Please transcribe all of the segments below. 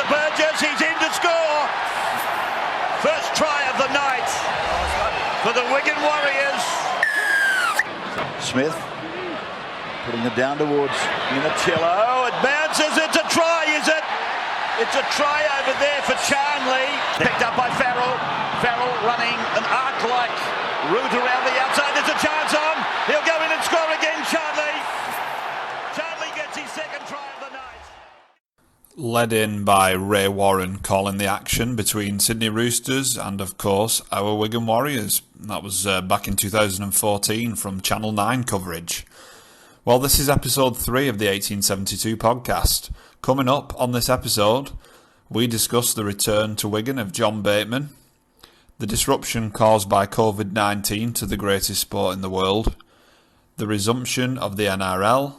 to Burgess, he's in to score. First try of the night for the Wigan Warriors. Smith putting it down towards Minatillo. It bounces, it's a try, is it? It's a try over there for Charnley. Picked up by Farrell. Farrell running an arc-like route around the outside. There's a chance on. He'll go in and score again, Charnley. Charnley gets his second try of the night. Led in by Ray Warren calling the action between Sydney Roosters and, of course, our Wigan Warriors. That was back in 2014 from Channel 9 coverage. Well, this is episode 3 of the 1872 podcast. Coming up on this episode, we discuss the return to Wigan of John Bateman, the disruption caused by COVID-19 to the greatest sport in the world, the resumption of the NRL,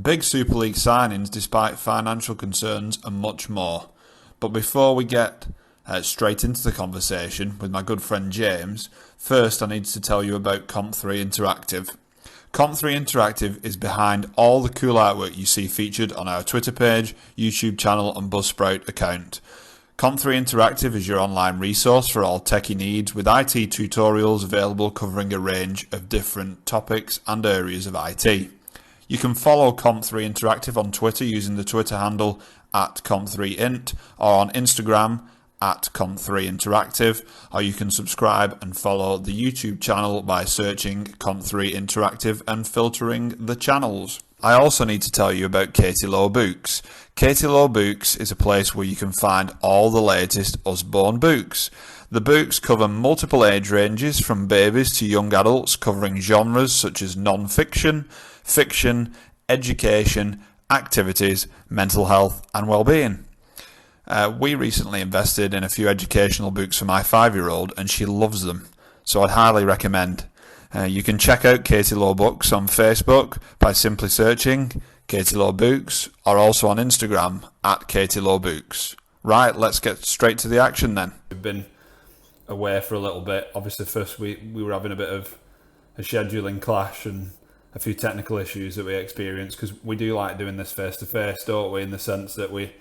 big Super League signings despite financial concerns, and much more. But before we get straight into the conversation with my good friend James, first I need to tell you about Comp3 Interactive. Comp3 Interactive is behind all the cool artwork you see featured on our Twitter page, YouTube channel and Buzzsprout account. Comp3 Interactive is your online resource for all techie needs, with IT tutorials available covering a range of different topics and areas of IT. You can follow Comp3 Interactive on Twitter using the Twitter handle @Comp3Int or on Instagram @Comp3 Interactive, or you can subscribe and follow the YouTube channel by searching Comp3 Interactive and filtering the channels. I also need to tell you about Katie Lowe Books. Katie Lowe Books is a place where you can find all the latest Usborne books. The books cover multiple age ranges from babies to young adults, covering genres such as non-fiction, fiction, education, activities, mental health and well-being. We recently invested in a few educational books for my 5-year-old and she loves them, so I'd highly recommend. You can check out Katie Lowe Books on Facebook by simply searching Katie Lowe Books, or also on Instagram @Katie Lowe Books. Right, let's get straight to the action then. We've been away for a little bit. Obviously first we were having a bit of a scheduling clash and a few technical issues that we experienced, because we do like doing this face to face, don't we, in the sense that we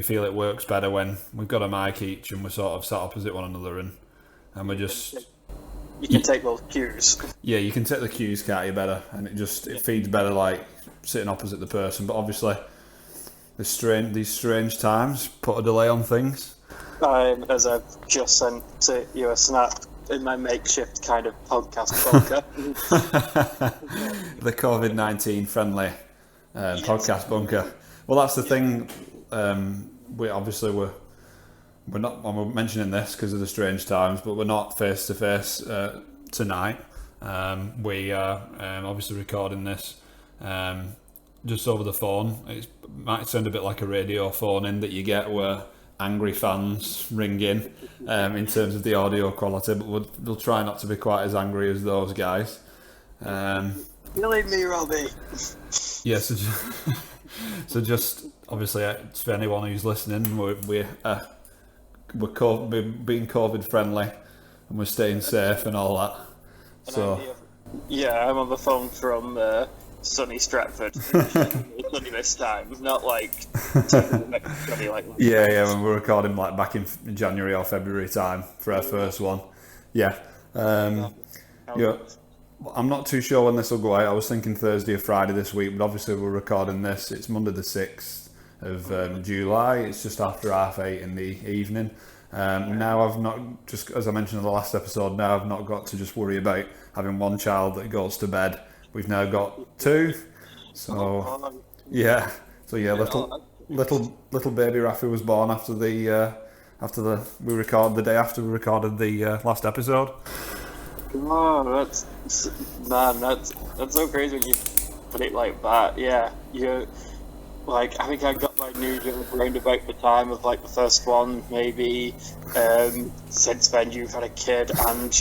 feel it works better when we've got a mic each and we're sort of sat opposite one another and we're just... You can take those cues. Yeah, you can take the cues, can't you, better, and it feeds better like sitting opposite the person. But obviously, these strange times put a delay on things. As I've just sent to you a snap in my makeshift kind of podcast bunker. The COVID-19 friendly podcast bunker. Well, that's the thing. We're not. I'm mentioning this because of the strange times, but we're not face to face tonight. We are obviously recording this just over the phone. It might sound a bit like a radio phone in that you get where angry fans ring in terms of the audio quality, but we'll try not to be quite as angry as those guys. Believe me, Robbie. Yeah, so just obviously for anyone who's listening, we're being COVID friendly and we're staying safe and all that. So yeah, I'm on the phone from sunny Stratford. Sunny this time, not like sunny like. Yeah, when we're recording like back in January or February time for our first one. Yeah. Yeah. I'm not too sure when this will go out. I was thinking Thursday or Friday this week, but obviously we're recording this. It's Monday the 6th of July. It's just after 8:30 in the evening. Now I've not, just as I mentioned in the last episode, now I've not got to just worry about having one child that goes to bed. We've now got 2. So yeah, little baby Rafi was born after the day after we recorded the last episode. Oh, that's so crazy when you put it like that. Yeah, you like. I think I got my news around about the time of like the first one, maybe. Since then, you've had a kid and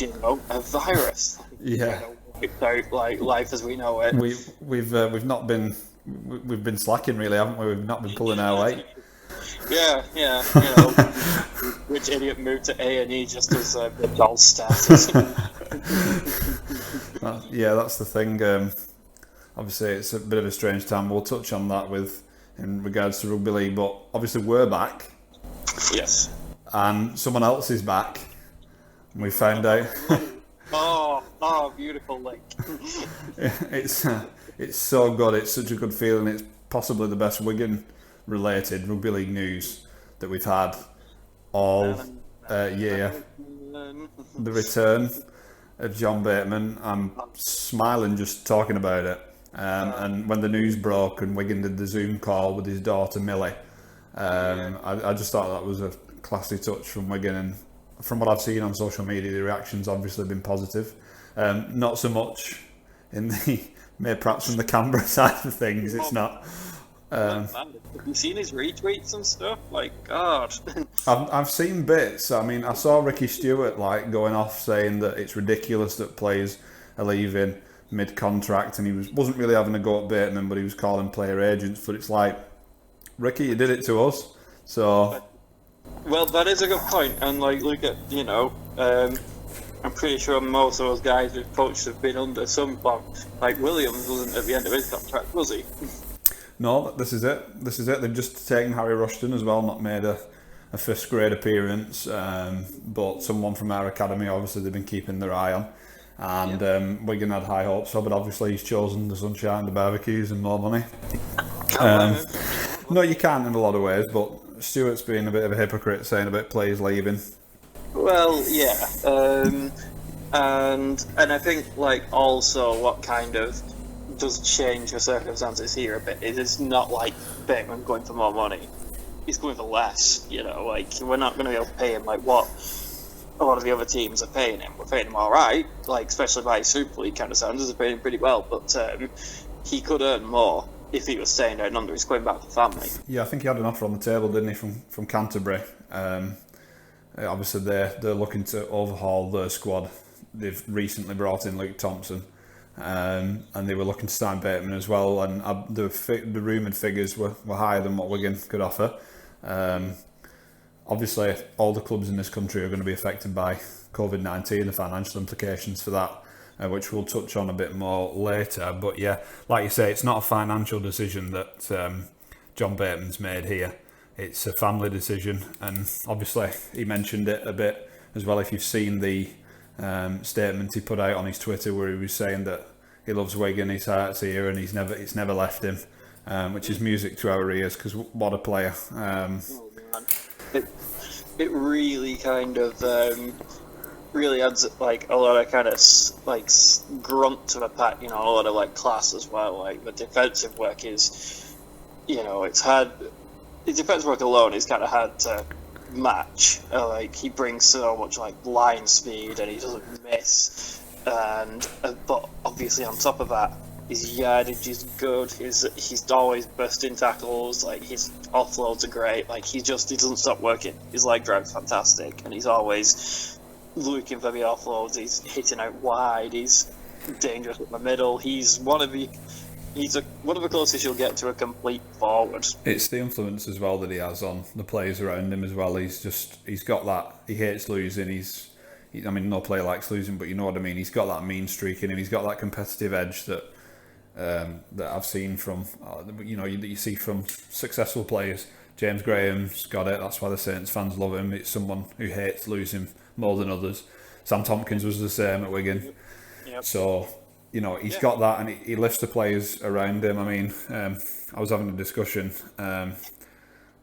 a virus. Yeah, wiped out like life as we know it. We've not been we've been slacking really, haven't we? We've not been pulling our weight. Yeah. Which idiot moved to A&E just as a doll status? Yeah, that's the thing. Obviously, it's a bit of a strange time. We'll touch on that in regards to rugby league, but obviously we're back. Yes. And someone else is back. And we found out. Beautiful link. It's so good. It's such a good feeling. It's possibly the best Wigan-related rugby league news that we've had all year. The return of John Bateman. I'm smiling just talking about it. And when the news broke and Wigan did the Zoom call with his daughter Millie, I just thought that was a classy touch from Wigan. And from what I've seen on social media, the reaction's obviously been positive. Not so much in the perhaps from the Canberra side of things. It's not. Have you seen his retweets and stuff? Like, God. I've seen bits. I mean, I saw Ricky Stewart going off saying that it's ridiculous that players are leaving mid-contract, and he wasn't really having a go at Bateman, but he was calling player agents. But it's like, Ricky, you did it to us. So. Well, that is a good point, and look at I'm pretty sure most of those guys who've coached have been under some form. Like Williams wasn't at the end of his contract, was he? No, this is it. They've just taken Harry Rushton as well, not made a first grade appearance, but someone from our academy, obviously, they've been keeping their eye on. And Wigan had high hopes for, but obviously he's chosen the sunshine, the barbecues, and more money. No, you can't in a lot of ways, but Stewart's been a bit of a hypocrite, saying about players leaving. Well, yeah, and I think also what kind of does change the circumstances here a bit is it's not like Bateman going for more money. He's going for less, we're not going to be able to pay him what a lot of the other teams are paying him. We're paying him alright, especially by Super League kind of standards, are paying him pretty well, but he could earn more if he was staying down under. He's going back to family. Yeah, I think he had an offer on the table, didn't he, from Canterbury. Obviously they're looking to overhaul their squad. They've recently brought in Luke Thompson, and they were looking to sign Bateman as well, and the rumoured figures were higher than what Wigan could offer. Obviously all the clubs in this country are going to be affected by COVID-19, the financial implications for that, which we'll touch on a bit more later. But yeah, like you say, it's not a financial decision that John Bateman's made here. It's a family decision, and obviously he mentioned it a bit as well. If you've seen the statement he put out on his Twitter, where he was saying that he loves Wigan, his heart's here, and it's never left him, which is music to our ears, because what a player. It really kind of really adds a lot of kind of grunt to the pack, a lot of class as well. The defensive work is, it's hard. The defensive work alone is kind of hard to match. He brings so much line speed, and he doesn't miss. And but obviously on top of that, his yardage is good. He's always bursting tackles. His offloads are great. He doesn't stop working. His leg drive's fantastic, and he's always looking for the offloads. He's hitting out wide. He's dangerous in the middle. He's one of the closest you'll get to a complete forward. It's the influence as well that he has on the players around him as well. He's got that. He hates losing. No player likes losing, but you know what I mean. He's got that mean streak in him. He's got that competitive edge that I've seen from that you see from successful players. James Graham's got it. That's why the Saints fans love him. It's someone who hates losing more than others. Sam Tompkins was the same at Wigan. Yep. So he's got that, and he lifts the players around him. I mean, I was having a discussion. I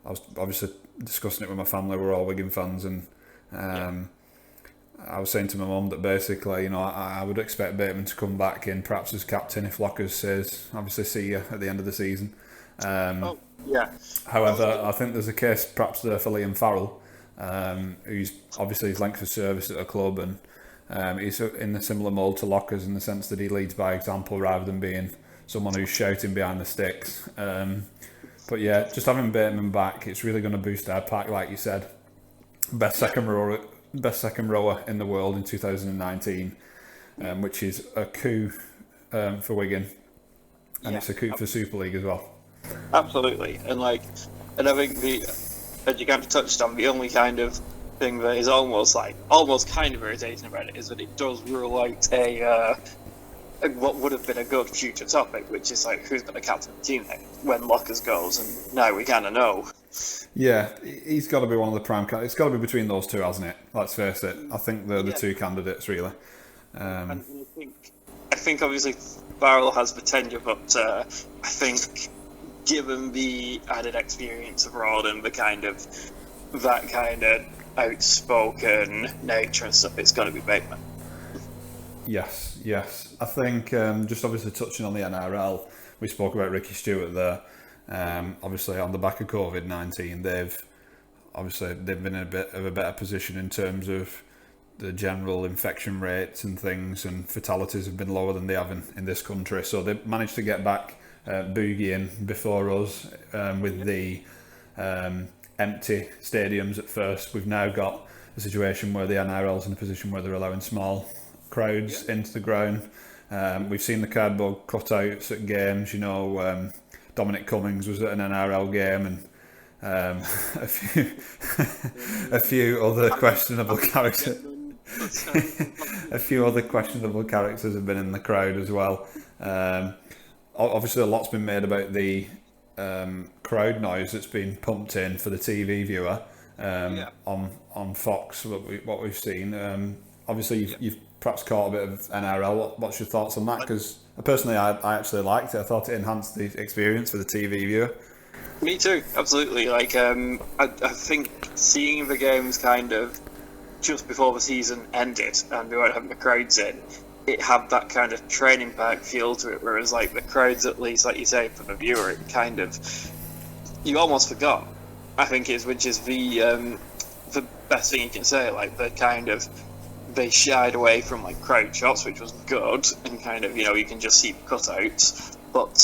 was obviously discussing it with my family. We're all Wigan fans, and I was saying to my mum that basically, I would expect Bateman to come back in perhaps as captain if Lockers says, obviously, see you at the end of the season. However, I think there's a case perhaps there for Liam Farrell, who's obviously his length of service at a club, and he's in a similar mould to Lockers in the sense that he leads by example rather than being someone who's shouting behind the sticks. But yeah, just having Bateman back, it's really going to boost our pack, like you said. Best second rower in the world in 2019, which is a coup for Wigan, and it's a coup for Super League as well. Absolutely, and I think as you kind of touched on, the only kind of thing that is almost kind of irritating about it is that it does rule out what would have been a good future topic, which is like who's going to captain the team next when Lockers goes, and now we kind of know. Yeah, he's got to be one of the prime candidates. It's got to be between those two, hasn't it? Let's face it. I think they're the two candidates, really. And I think obviously Farrell has potential, but I think given the added experience of Rod and that kind of outspoken nature and stuff, it's got to be Bateman. Yes. I think just obviously touching on the NRL, we spoke about Ricky Stewart there. Obviously, on the back of COVID-19, they've been in a bit of a better position in terms of the general infection rates and things, and fatalities have been lower than they have in this country. So they've managed to get back boogieing before us with the empty stadiums at first. We've now got a situation where the NRL's in a position where they're allowing small crowds into the ground. We've seen the cardboard cutouts at games. Dominic Cummings was at an NRL game, and a few other questionable characters. A few other questionable characters have been in the crowd as well. Obviously, a lot's been made about the crowd noise that's been pumped in for the TV viewer on Fox. What we've seen. Obviously, you've perhaps caught a bit of NRL. What's your thoughts on that? Because personally, I actually liked it. I thought it enhanced the experience for the TV viewer. Me too, absolutely. I think seeing the games kind of just before the season ended and we weren't having the crowds in, it had that kind of training park feel to it, whereas like the crowds, at least like you say, for the viewer, it kind of, you almost forgot, I think, which is the best thing you can say. Like they shied away from like crowd shots, which was good, and kind of, you can just see the cutouts, but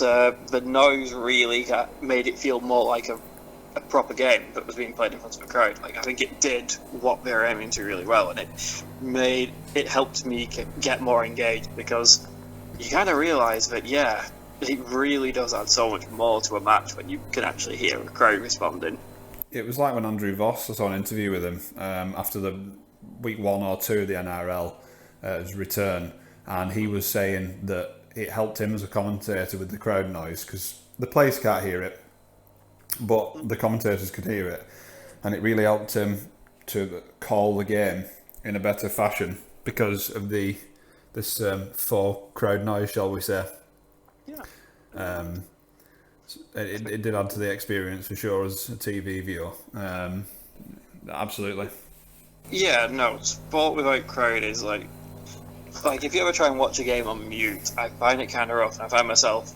the noise really made it feel more like a proper game that was being played in front of a crowd. Like, I think it did what they were aiming to really well, and it helped me get more engaged, because you kind of realise that it really does add so much more to a match when you can actually hear a crowd responding. It was like when Andrew Voss, I saw an interview with him after the week 1 or 2 of the NRL his return, and he was saying that it helped him as a commentator with the crowd noise, because the players can't hear it, but the commentators could hear it, and it really helped him to call the game in a better fashion because of this faux crowd noise, shall we say. It did add to the experience for sure as a TV viewer. Absolutely. Yeah, no, sport without crowd is like if you ever try and watch a game on mute, I find it kind of rough, and I find myself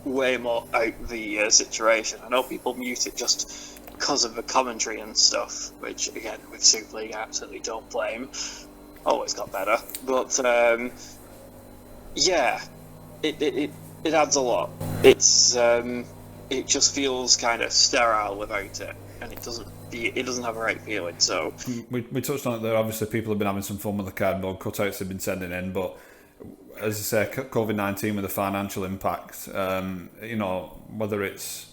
way more out the situation. I know people mute it just because of the commentary and stuff, which again with Super League I absolutely don't blame. Always got better, but it adds a lot. It just feels kind of sterile without it, and it doesn't have a right feeling. So we touched on it there. Obviously, people have been having some fun with the cardboard cutouts they've been sending in, but as I say, COVID-19 with the financial impact, whether it's,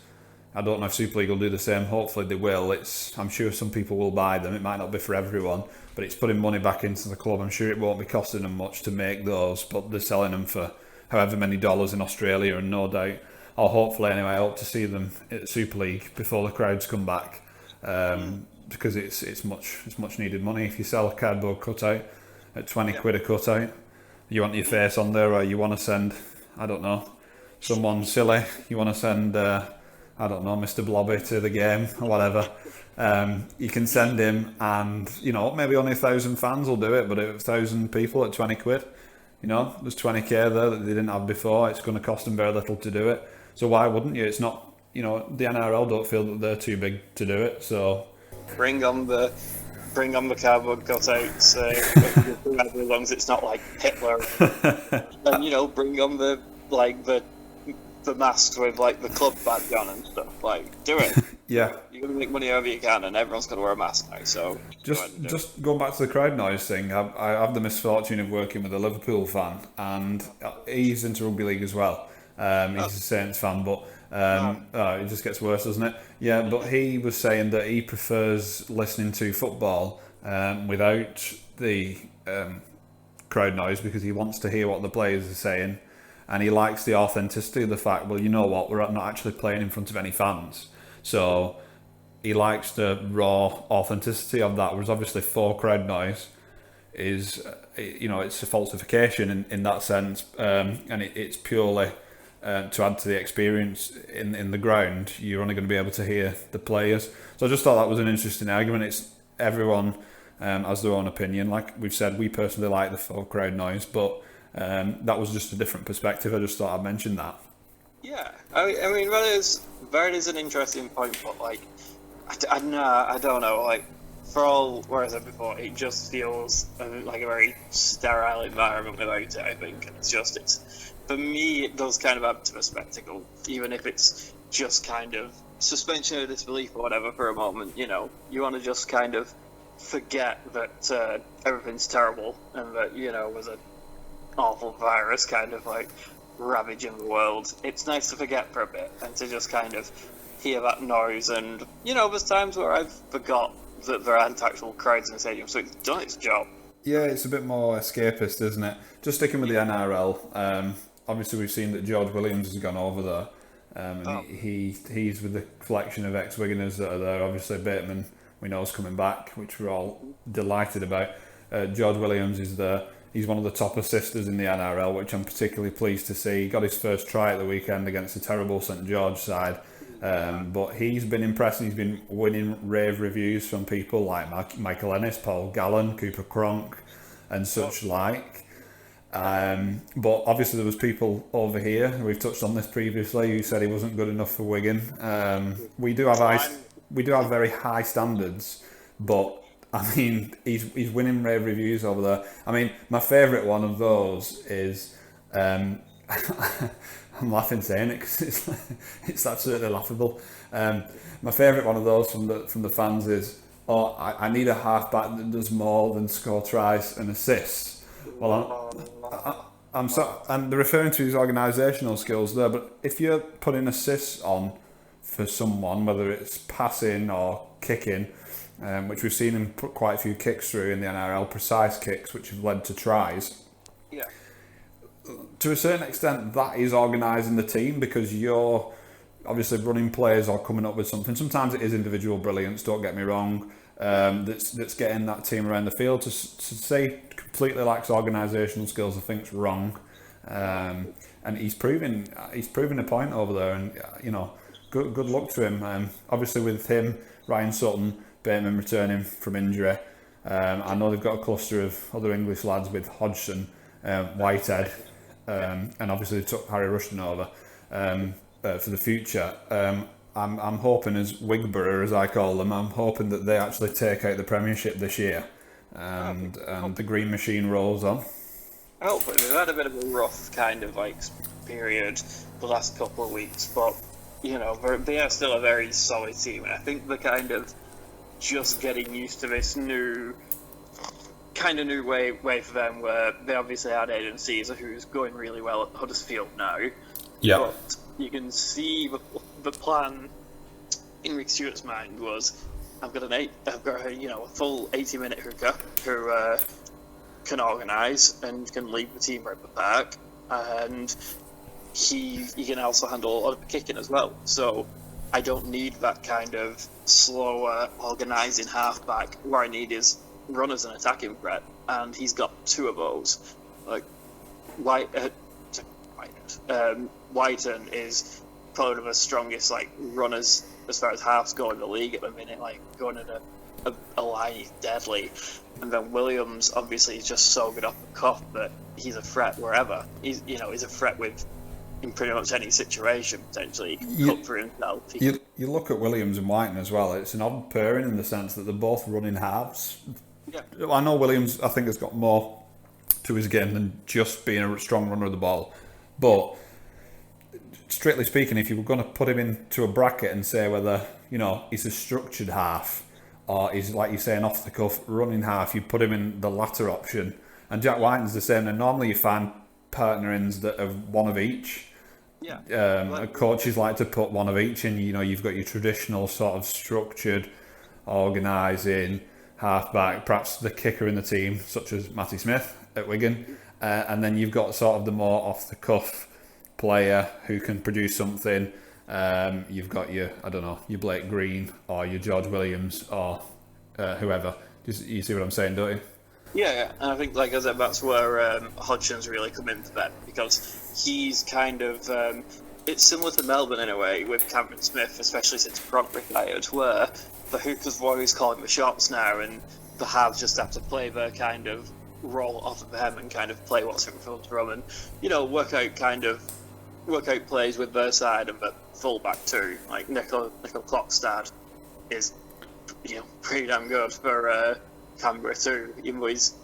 I don't know if Super League will do the same. Hopefully they will. I'm sure some people will buy them. It might not be for everyone, but it's putting money back into the club. I'm sure it won't be costing them much to make those, but they're selling them for however many dollars in Australia, and no doubt, or hopefully anyway, I hope to see them at Super League before the crowds come back, because it's much needed money. If you sell a cardboard cutout at 20 quid a cutout, you want your face on there, or you want to send, I don't know, someone silly, you want to send, Mr. Blobby to the game or whatever, you can send him, and, maybe only 1,000 fans will do it, but 1,000 people at 20 quid, there's 20k there that they didn't have before. It's going to cost them very little to do it. So why wouldn't you? It's not, the NRL don't feel that they're too big to do it, so... Bring on the cardboard cutouts, as long as it's not like Hitler, and bring on the masks with like the club badge on and stuff. Like, do it. Yeah, you're gonna make money however you can, and everyone's gonna wear a mask now. So just going back to the crowd noise thing, I have the misfortune of working with a Liverpool fan, and he's into rugby league as well. He's a Saints fan, but it just gets worse, doesn't it? Yeah, but he was saying that he prefers listening to football without the crowd noise because he wants to hear what the players are saying, and he likes the authenticity of the fact, well, you know what, we're not actually playing in front of any fans. So he likes the raw authenticity of that, whereas obviously for crowd noise is, it's a falsification in that sense, and it's purely to add to the experience in the ground. You're only going to be able to hear the players. So I just thought that was an interesting argument. It's everyone has their own opinion. Like we've said, we personally like the full crowd noise, but that was just a different perspective. I just thought I'd mention that. Yeah, I mean that is an interesting point, but like, I don't know, like, for all, where I said before, it just feels like a very sterile environment without it, I think, and it's for me, it does kind of add to a spectacle, even if it's just kind of suspension of disbelief or whatever for a moment. You want to just kind of forget that everything's terrible and that, there's an awful virus kind of like ravaging the world. It's nice to forget for a bit and to just kind of hear that noise, and there's times where I've forgot that there aren't actual crowds in the stadium, so it's done its job. Yeah, it's a bit more escapist, isn't it? Just sticking with the NRL, obviously we've seen that George Williams has gone over there, and he's with the collection of ex-Wiganers that are there. Obviously Bateman, we know, is coming back, which we're all delighted about. George Williams is there. He's one of the top assisters in the NRL, which I'm particularly pleased to see. He got his first try at the weekend against the terrible St George side. But he's been impressive. He's been winning rave reviews from people like Michael Ennis, Paul Gallen, Cooper Cronk, and such like. But obviously there was people over here, we've touched on this previously, who said he wasn't good enough for Wigan. We do have very high standards, but I mean, he's winning rave reviews over there. I mean, my favourite one of those is, I'm laughing saying it because it's absolutely laughable. My favourite one of those from the fans is, I need a halfback that does more than score tries and assists. Well, and they're referring to his organisational skills there, but if you're putting assists on for someone, whether it's passing or kicking, which we've seen him put quite a few kicks through in the NRL, precise kicks which have led to tries. Yeah. To a certain extent, that is organising the team, because you're obviously running plays or coming up with something. Sometimes it is individual brilliance, don't get me wrong, that's getting that team around the field. To say completely lacks organisational skills, I think is wrong. And he's proving a point over there, and good luck to him. Obviously with him, Ryan Sutton, Bateman returning from injury. I know they've got a cluster of other English lads with Hodgson, Whitehead, and obviously they took Harry Rushton over for the future. I'm hoping, as Wigborough, as I call them, I'm hoping that they actually take out the Premiership this year, and the green machine rolls on. Hopefully. We've had a bit of a rough kind of like period the last couple of weeks, but they are still a very solid team, and I think the kind of just getting used to this new way for them, where they obviously had Aiden Caesar, who's going really well at Huddersfield now. Yeah. But you can see the plan in Rick Stewart's mind was, I've got a full 80-minute hooker who can organise and can lead the team around the park, and he can also handle a lot of the kicking as well. So I don't need that kind of slower organising halfback. What I need is runners and attacking threat, and he's got two of those. Like Whiten is probably one of the strongest runners as far as halves go in the league at the minute. Like going in a line, he's deadly. And then Williams obviously is just so good off the cuff that he's a threat wherever. He's a threat in pretty much any situation, potentially. He can cook for himself. You look at Williams and Whiten as well, it's an odd pairing in the sense that they're both running halves. Yeah. I know Williams, I think, has got more to his game than just being a strong runner of the ball. But strictly speaking, if you were going to put him into a bracket and say whether, he's a structured half or he's, like you're saying, off the cuff running half, you put him in the latter option. And Jack Whiten's the same. And normally you find partnerings that have one of each. Yeah. Coaches like to put one of each in. You've got your traditional sort of structured, organising, half-back, perhaps the kicker in the team, such as Matty Smith at Wigan, and then you've got sort of the more off-the-cuff player who can produce something. You've got your Blake Green or your George Williams or whoever. You see what I'm saying, don't you? Yeah, and I think, like I said, that's where Hodgson's really come in for them, because he's kind of it's similar to Melbourne in a way with Cameron Smith, especially since Brock retired, where the hookers were always calling the shots now, and the halves just have to play their kind of role off of them and kind of play what's in front of them, and work out plays with their side, and the fullback too. Like Nickel Clockstad is pretty damn good for Canberra too, even though he's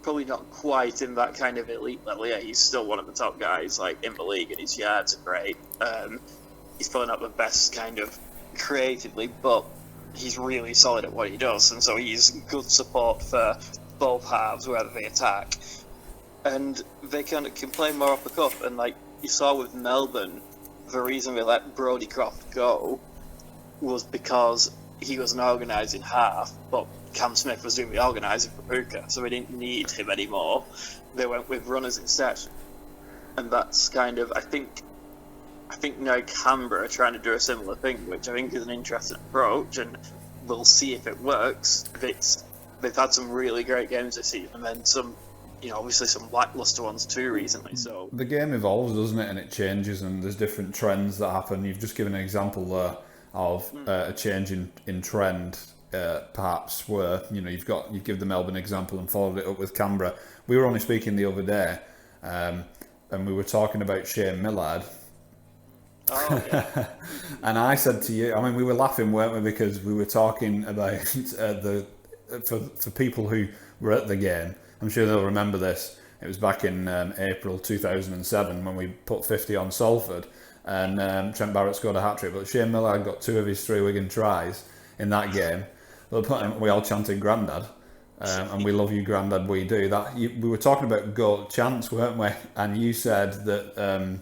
probably not quite in that kind of elite level yet. He's still one of the top guys like in the league, and his yards are great. He's probably not the best kind of creatively, but he's really solid at what he does, and so he's good support for both halves wherever they attack, and they can play more off the cuff. And like you saw with Melbourne, the reason they let Brodie Croft go was because he was an organising half, but Cam Smith was doing the organising for Puka, so we didn't need him anymore. They went with runners instead, and that's kind of I think now Canberra are trying to do a similar thing, which I think is an interesting approach, and we'll see if it works. They've had some really great games this season, and then some, obviously some lackluster ones too recently. So the game evolves, doesn't it, and it changes, and there's different trends that happen. You've just given an example there of a change in trend. Perhaps where you give the Melbourne example and followed it up with Canberra. We were only speaking the other day, and we were talking about Shane Millard. Oh, yeah. And I said to you, we were laughing, weren't we, because we were talking about for people who were at the game. I'm sure they'll remember this. It was back in April 2007 when we put 50 on Salford, and Trent Barrett scored a hat-trick, but Shane Millard got 2 of his 3 Wigan tries in that game. We all chanted Grandad, and we love you, Grandad, we do. We were talking about goal chance, weren't we? And you said that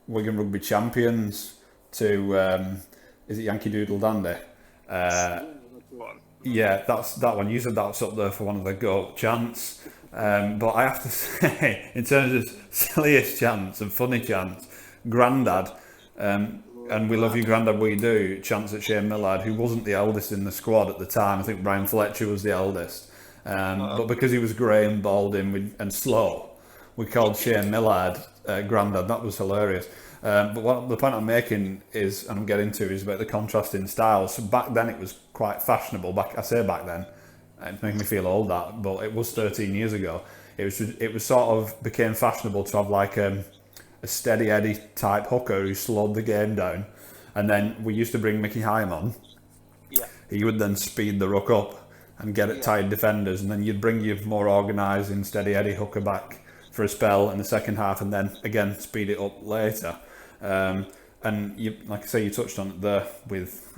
Wigan Rugby champions to is it Yankee Doodle Dandy? Yeah, that's that one. You said that's up there for one of the goat chants. But I have to say, in terms of silliest chants and funny chants, Grandad. And we love you, Grandad, we do. Chants at Shane Millard, who wasn't the eldest in the squad at the time. I think Brian Fletcher was the eldest. But because he was grey and bald and slow, we called Shane Millard Grandad. That was hilarious. But the point I'm making is, and I'm getting to, is about the contrast in styles. So back then it was quite fashionable. I say back then, it makes me feel old, that, but it was 13 years ago. It was sort of became fashionable to have like a steady Eddie type hooker who slowed the game down, and then we used to bring Mickey Hyam on. Yeah. He would then speed the ruck up and get at tired defenders, and then you'd bring your more organising steady Eddie hooker back for a spell in the second half, and then again speed it up later. And you, like I say, you touched on it there with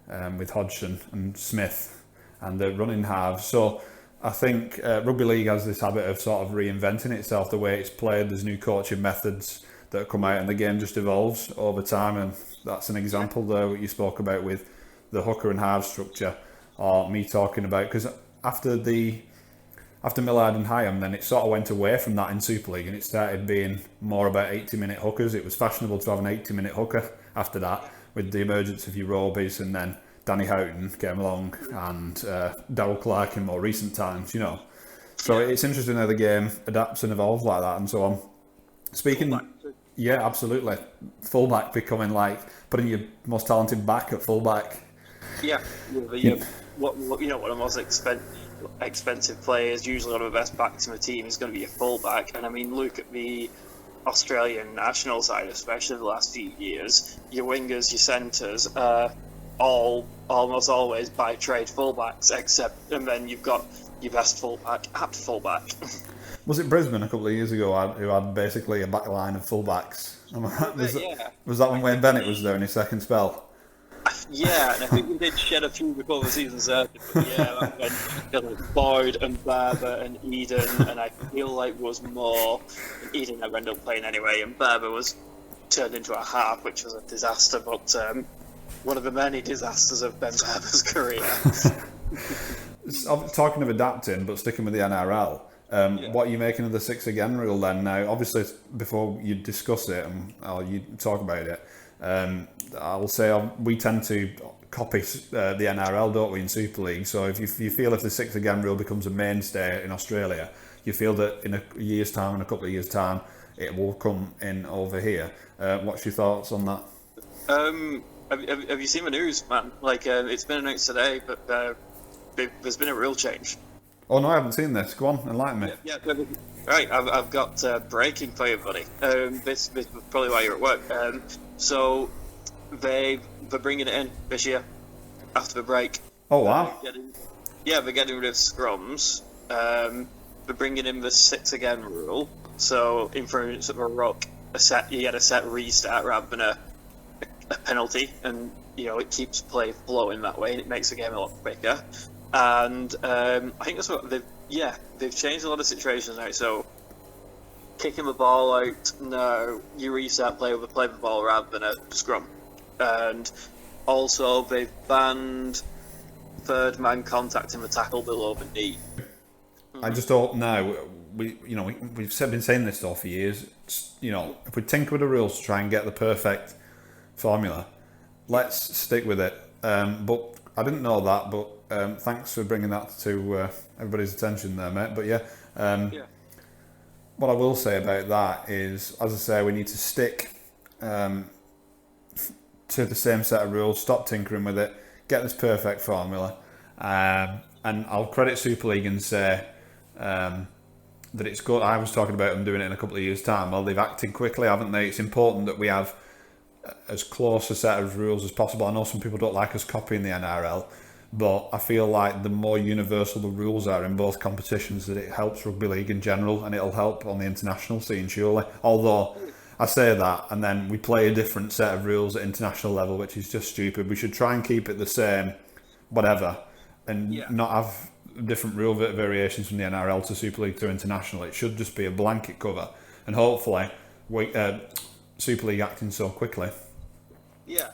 Hodgson and Smith and the running halves. So I think rugby league has this habit of sort of reinventing itself, the way it's played. There's new coaching methods that come out, and the game just evolves over time. And that's an example there what you spoke about with the hooker and half structure, or me talking about, because after Millard and Hyam, then it sort of went away from that in Super League, and it started being more about 80-minute hookers. It was fashionable to have an 80-minute hooker after that, with the emergence of your Robies, and then Danny Houghton came along, and Darryl Clark in more recent times, So it's interesting how the game adapts and evolves like that. And so on. Speaking, yeah, absolutely. Fullback becoming like putting your most talented back at fullback. Yeah. One of the most expensive players, usually one of the best backs in the team, is going to be a fullback. And I mean, look at the Australian national side, especially the last few years. Your wingers, your centres, almost always by trade fullbacks, and then you've got your best fullback at fullback. Was it Brisbane a couple of years ago who had basically a back line of fullbacks? Was that when Wayne Bennett was there in his second spell? Yeah, and I think we did shed a few before the season started. But yeah, that went Boyd and Barber and Eden, and I feel like was more Eden that ended up playing anyway, and Barber was turned into a half, which was a disaster. But one of the many disasters of Ben Barber's career. Talking of adapting, but sticking with the NRL, what are you making of the 6 again rule then? Now, obviously, before you discuss it or you talk about it, I'll say we tend to copy the NRL, don't we, in Super League? So if you feel if the 6 again rule becomes a mainstay in Australia, you feel that in a year's time, in a couple of years' time, it will come in over here. What's your thoughts on that? Have you seen the news, man? Like, it's been announced today, but there's been a rule change. Oh no, I haven't seen this. Go on, enlighten me. Yeah. Right, I've got breaking for you, buddy. This is probably why you're at work. So they're bringing it in this year after the break. Oh wow. They're getting rid of scrums. They're bringing in the 6 again rule. So in front of a ruck, you get a set restart rather than a penalty, and it keeps play flowing that way, and it makes the game a lot quicker. And I think that's what they've changed a lot of situations now. So kicking the ball out, no, you restart play with the ball rather than a scrum. And also they've banned third man contact in the tackle below the knee. I just don't know. We've been saying this all for years. If we tinker with the rules to try and get the perfect formula, let's stick with it. But I didn't know that. But thanks for bringing that to everybody's attention there, mate. But what I will say about that is, as I say, we need to stick to the same set of rules. Stop tinkering with it. Get this perfect formula. And I'll credit Super League and say that it's good. I was talking about them doing it in a couple of years' time. Well, they've acted quickly, haven't they? It's important that we have as close a set of rules as possible. I know some people don't like us copying the NRL, but I feel like the more universal the rules are in both competitions, that it helps rugby league in general, and it'll help on the international scene, surely. Although I say that, and then we play a different set of rules at international level, which is just stupid. We should try and keep it the same, whatever, and not have different rule variations from the NRL to Super League to international. It should just be a blanket cover, and hopefully Super League acting so quickly,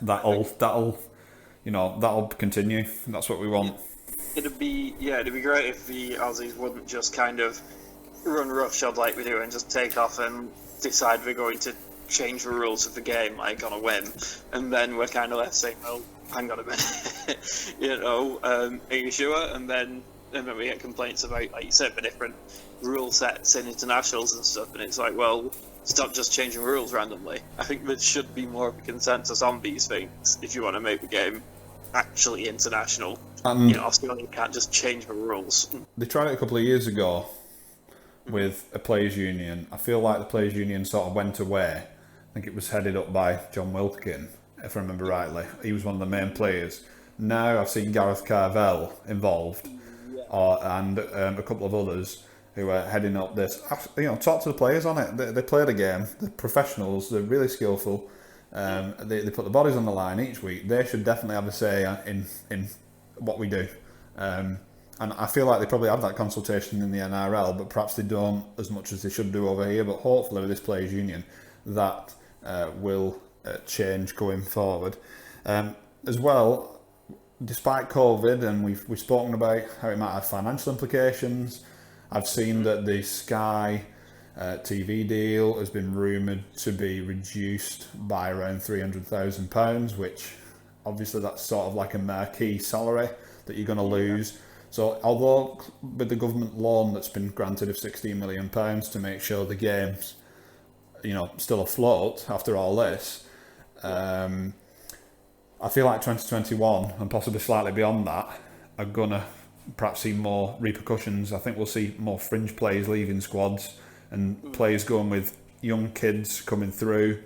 that'll continue. That's what we want. It'd be great if the Aussies wouldn't just kind of run roughshod like we do and just take off and decide we're going to change the rules of the game like on a whim, and then we're kind of left saying, "Well, hang on a minute, are you sure?" And then we get complaints about, like you said, the different rule sets in internationals and stuff, and it's like, well, stop just changing rules randomly. I think there should be more of a consensus on these things if you want to make the game actually international. Australia can't just change the rules. They tried it a couple of years ago with a players' union. I feel like the players' union sort of went away. I think it was headed up by John Wilkin, if I remember rightly. He was one of the main players. Now I've seen Gareth Carvell involved, and a couple of others who are heading up this. Talk to the players on it. They play the game. They're professionals. They're really skillful. They put the bodies on the line each week. They should definitely have a say in what we do. And I feel like they probably have that consultation in the NRL, but perhaps they don't as much as they should do over here. But hopefully with this players' union, that will change going forward. As well, despite COVID, and we've spoken about how it might have financial implications, I've seen that the Sky TV deal has been rumoured to be reduced by around £300,000, which obviously that's sort of like a marquee salary that you're going to lose. So although with the government loan that's been granted of £16 million to make sure the game's still afloat after all this, I feel like 2021 and possibly slightly beyond that are going to perhaps see more repercussions. I think we'll see more fringe players leaving squads and players going with young kids coming through.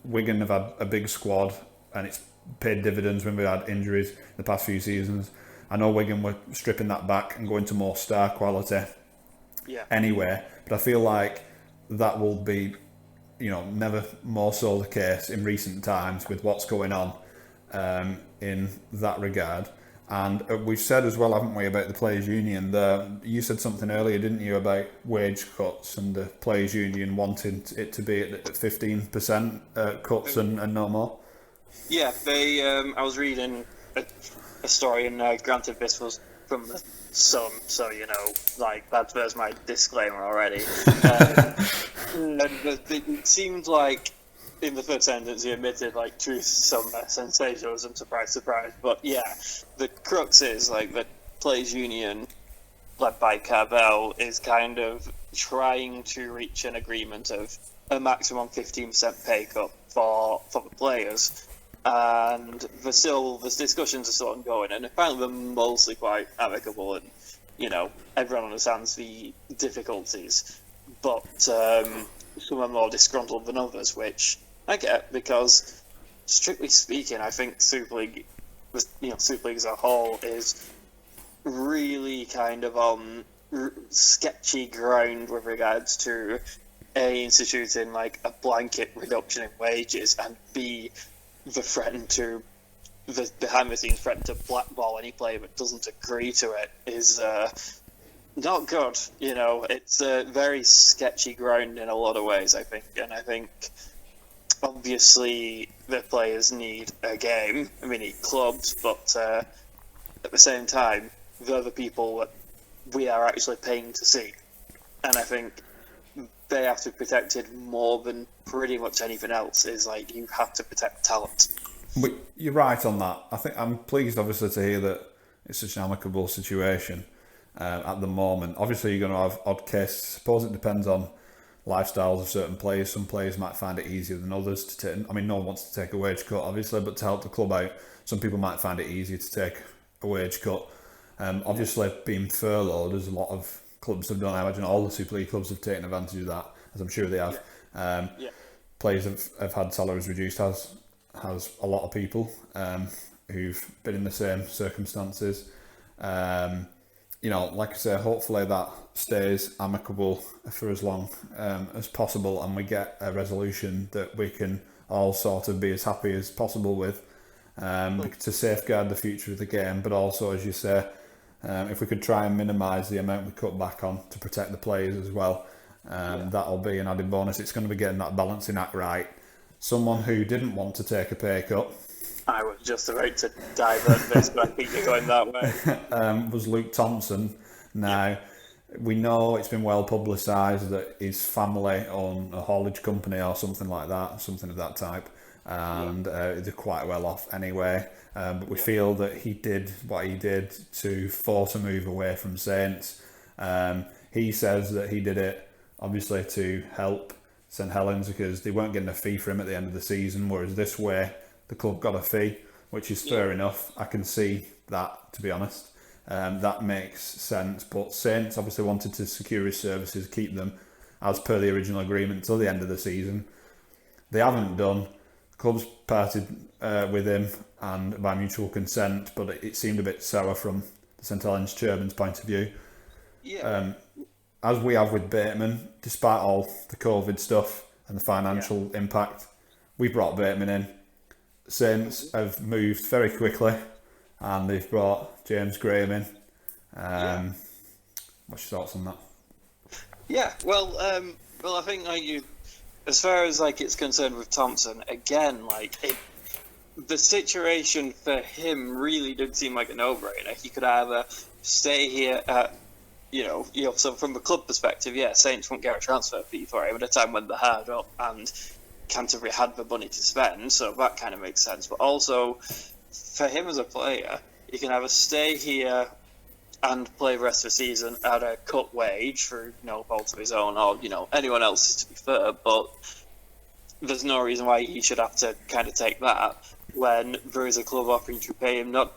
Wigan have had a big squad and it's paid dividends when we had injuries in the past few seasons. I know Wigan were stripping that back and going to more star quality anyway, but I feel like that will be, never more so the case in recent times with what's going on in that regard. And we've said as well, haven't we, about the Players' Union. You said something earlier, didn't you, about wage cuts and the Players' Union wanting it to be at 15% cuts and no more? Yeah, they. I was reading a story, and granted this was from the Sun, so there's my disclaimer already. And it seemed like in the first sentence he admitted truth, some sensationalism, surprise, surprise. But yeah, the crux is the players' union led by Cavell is kind of trying to reach an agreement of a maximum 15% pay cut for the players. And there's discussions are still ongoing, and apparently they're mostly quite amicable, and everyone understands the difficulties, but some are more disgruntled than others, which I get, because strictly speaking, I think Super League as a whole is really kind of on sketchy ground with regards to A, instituting a blanket reduction in wages, and B, the behind the scenes threat to blackball any player that doesn't agree to it is not good. It's a very sketchy ground in a lot of ways, I think, and I think obviously the players need a game, and we need clubs, but at the same time they're the people that we are actually paying to see, and I think they have to be protected more than pretty much anything else. Is you have to protect talent. But you're right on that. I think I'm pleased, obviously, to hear that it's such an amicable situation at the moment. Obviously, you're going to have odd cases. I suppose it depends on lifestyles of certain players. Some players might find it easier than others to take. I mean, no one wants to take a wage cut, obviously, but to help the club out, some people might find it easier to take a wage cut. Obviously, being furloughed, as a lot of clubs have done, I imagine all the Super League clubs have taken advantage of that, as I'm sure they have. Players have had salaries reduced, has a lot of people who've been in the same circumstances. Like I say, hopefully that stays amicable for as long as possible, and we get a resolution that we can all sort of be as happy as possible with, to safeguard the future of the game, but also, as you say, if we could try and minimise the amount we cut back on to protect the players as well, that'll be an added bonus. It's going to be getting that balancing act right. Someone who didn't want to take a pay cut, I was just about to divert this, but I think you're going that way, was Luke Thompson. Now, we know it's been well publicised that his family own a haulage company or something like that, something of that type, and they're quite well off anyway. But we feel that he did what he did to force a move away from Saints. He says that he did it obviously to help St Helens because they weren't getting a fee for him at the end of the season, whereas this way the club got a fee, which is fair enough. I can see that, to be honest. That makes sense. But Saints obviously wanted to secure his services, keep them as per the original agreement till the end of the season. They haven't done. Clubs parted with him and by mutual consent, but it seemed a bit sour from the St Helens chairman's point of view. As we have with Bateman, despite all the COVID stuff and the financial impact, we brought Bateman in. Saints have moved very quickly, and they've brought James Graham in. What's your thoughts on that? Yeah, well, I think as far as it's concerned with Thompson, again, the situation for him really did seem like a no-brainer. He could either stay here at, so from the club perspective, Saints won't get a transfer fee for him at a time when they're hard up and Canterbury had the money to spend, so that kind of makes sense. But also, for him as a player, he can either stay here and play the rest of the season at a cut wage through no fault of his own, or anyone else's, to be fair. But there's no reason why he should have to kind of take that when there is a club offering to pay him not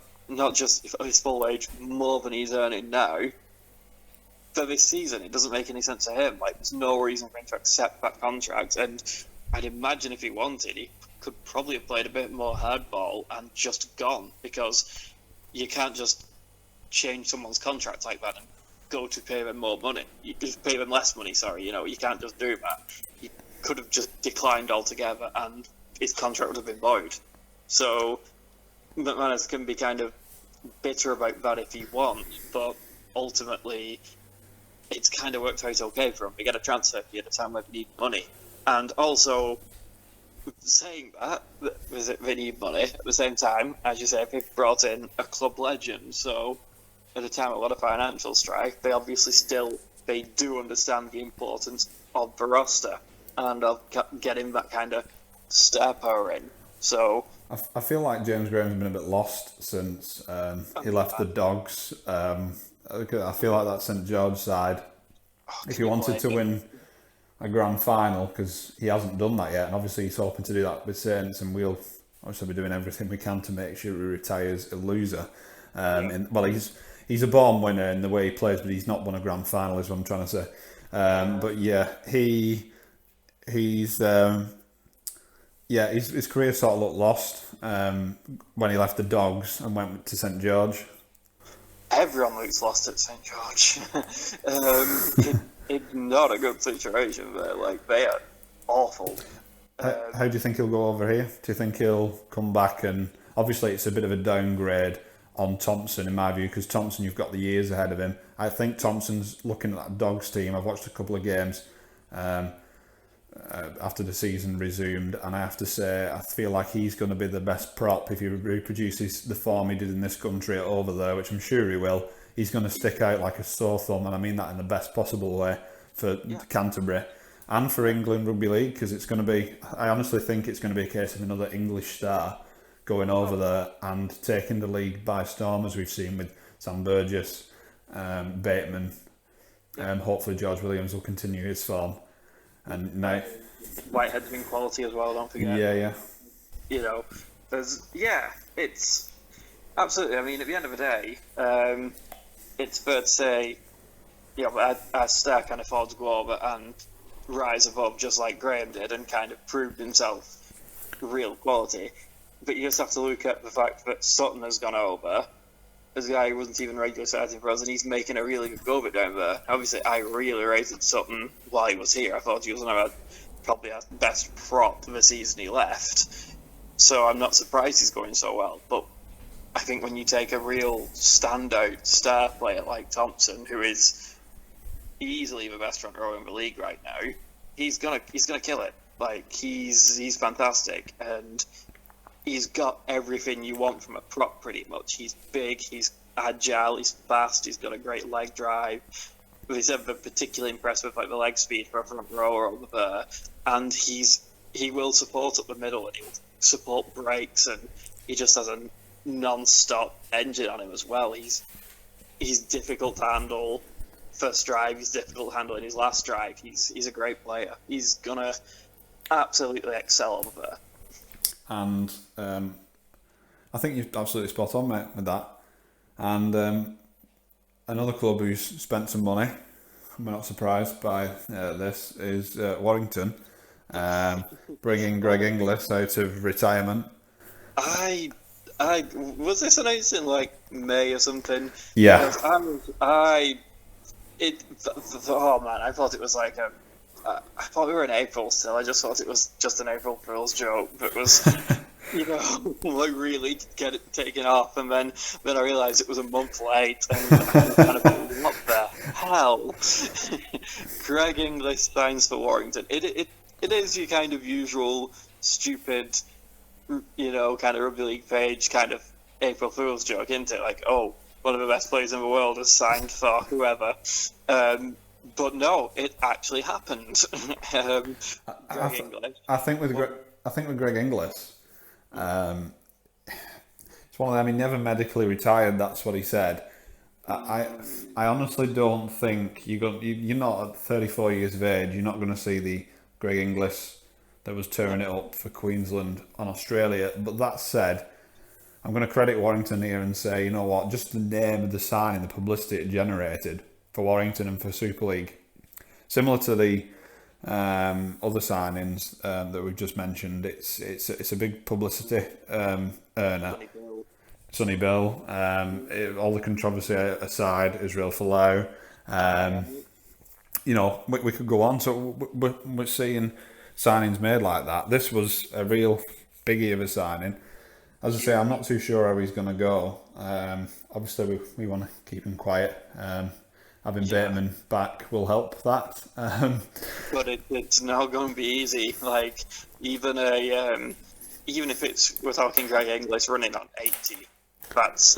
just his full wage, more than he's earning now for this season. It doesn't make any sense to him. There's no reason for him to accept that contract, and I'd imagine if he wanted, he could probably have played a bit more hardball and just gone, because you can't just change someone's contract like that and go to pay them more money. You just pay them less money, sorry. You can't just do that. He could have just declined altogether and his contract would have been void. So McManus can be kind of bitter about that if he wants, but ultimately it's kind of worked out okay for him. We get a transfer fee at a time where we need money. And also, saying that, they need money. At the same time, as you say, they've brought in a club legend, so at a time of a lot of financial strife, they do understand the importance of the roster and of getting that kind of star power in. So I feel like James Graham's been a bit lost since he left the Dogs. I feel like that St George side, if he wanted to win a grand final, because he hasn't done that yet, and obviously he's hoping to do that with Saints, and we'll obviously be doing everything we can to make sure he retires a loser. He's a born winner in the way he plays, but he's not won a grand final, is what I'm trying to say. But yeah, his career sort of looked lost when he left the Dogs and went to St George. Everyone looks lost at St George. It's not a good situation there. Like, they are awful. How do you think he'll go over here? Do you think he'll come back? And obviously it's a bit of a downgrade on Thompson in my view, because Thompson, you've got the years ahead of him. I think Thompson's looking at that Dogs team. I've watched a couple of games after the season resumed, and I have to say I feel like he's going to be the best prop if he reproduces the form he did in this country over there, which I'm sure he will. He's going to stick out like a sore thumb, and I mean that in the best possible way for Canterbury and for England Rugby League, because it's going to be, I honestly think it's going to be a case of another English star going over there and taking the league by storm, as we've seen with Sam Burgess, Bateman, hopefully George Williams will continue his form. And now Whitehead's been quality as well, don't forget. Yeah. You know, it's absolutely. I mean, at the end of the day, it's fair to say, our star can afford to go over and rise above, just like Graham did, and kind of proved himself real quality. But you just have to look at the fact that Sutton has gone over. This guy who wasn't even regular starting for us, and he's making a really good go of it down there. Obviously, I really rated Sutton while he was here. I thought he was probably our best prop the season he left. So I'm not surprised he's going so well. But I think when you take a real standout star player like Thompson, who is easily the best front row in the league right now, he's gonna kill it. Like, he's fantastic, and he's got everything you want from a prop, pretty much. He's big, he's agile, he's fast, he's got a great leg drive. He's ever particularly impressed with, like, the leg speed for a front rower over there. And he will support up the middle, and he will support breaks, and he just has a non-stop engine on him as well. He's difficult to handle first drive, he's difficult to handle in his last drive. He's a great player. He's gonna absolutely excel over there. And I think you're absolutely spot on, mate, with that. And another club who's spent some money, I'm not surprised by this, is Warrington, bringing Greg Inglis out of retirement. I was this announced in like May or something? Yeah. Oh man, I thought it was like I thought we were in April still. I just thought it was just an April Fool's joke, but it was, like, really get it taken off, and then I realised it was a month late, and I was kind of thinking, what the hell? Greg Inglis signs for Warrington. It is your kind of usual stupid, kind of rugby league page kind of April Fool's joke, isn't it? Like, oh, one of the best players in the world has signed for whoever. But no, it actually happened. I think with Greg Inglis, it's one of them. He never medically retired. That's what he said. I honestly don't think you're not at 34 years of age. You're not going to see the Greg Inglis that was tearing it up for Queensland and Australia. But that said, I'm going to credit Warrington here and say, you know what, just the name of the signing, the publicity it generated for Warrington and for Super League, similar to the other signings that we've just mentioned, it's a big publicity earner. Sonny Bill, all the controversy aside, Israel Folau, we could go on. So we're seeing signings made like that. This was a real biggie of a signing. As I say, I'm not too sure how he's going to go. Obviously, we want to keep him quiet having Bateman back will help that. But it's not going to be easy. Like, even if we're talking Greg Inglis running on 80, that's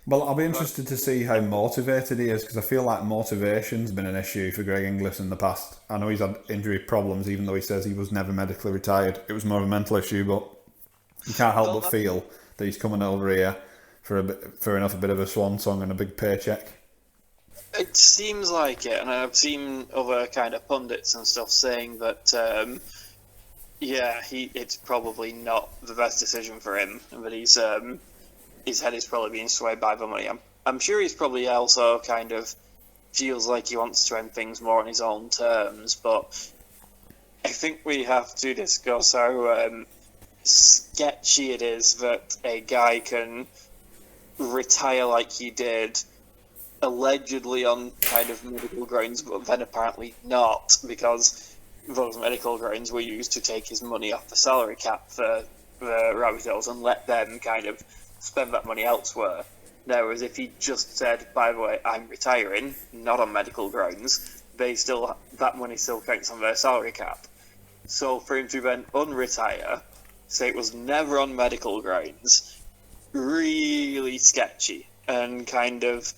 well, I'll be interested to see how motivated he is, because I feel like motivation's been an issue for Greg Inglis in the past. I know he's had injury problems, even though he says he was never medically retired. It was more of a mental issue, but you can't help but feel that he's coming over here for a bit of a swan song and a big paycheck. It seems like it, and I've seen other kind of pundits and stuff saying that, it's probably not the best decision for him, but his head is probably being swayed by the money. I'm sure he's probably also kind of feels like he wants to end things more on his own terms, but I think we have to discuss how sketchy it is that a guy can retire like he did, allegedly on kind of medical grounds, but then apparently not, because those medical grounds were used to take his money off the salary cap for the Rabbit Hills and let them kind of spend that money elsewhere. Now, as if he just said, by the way, I'm retiring, not on medical grounds, that money still counts on their salary cap. So for him to then unretire, say it was never on medical grounds, really sketchy, and kind of,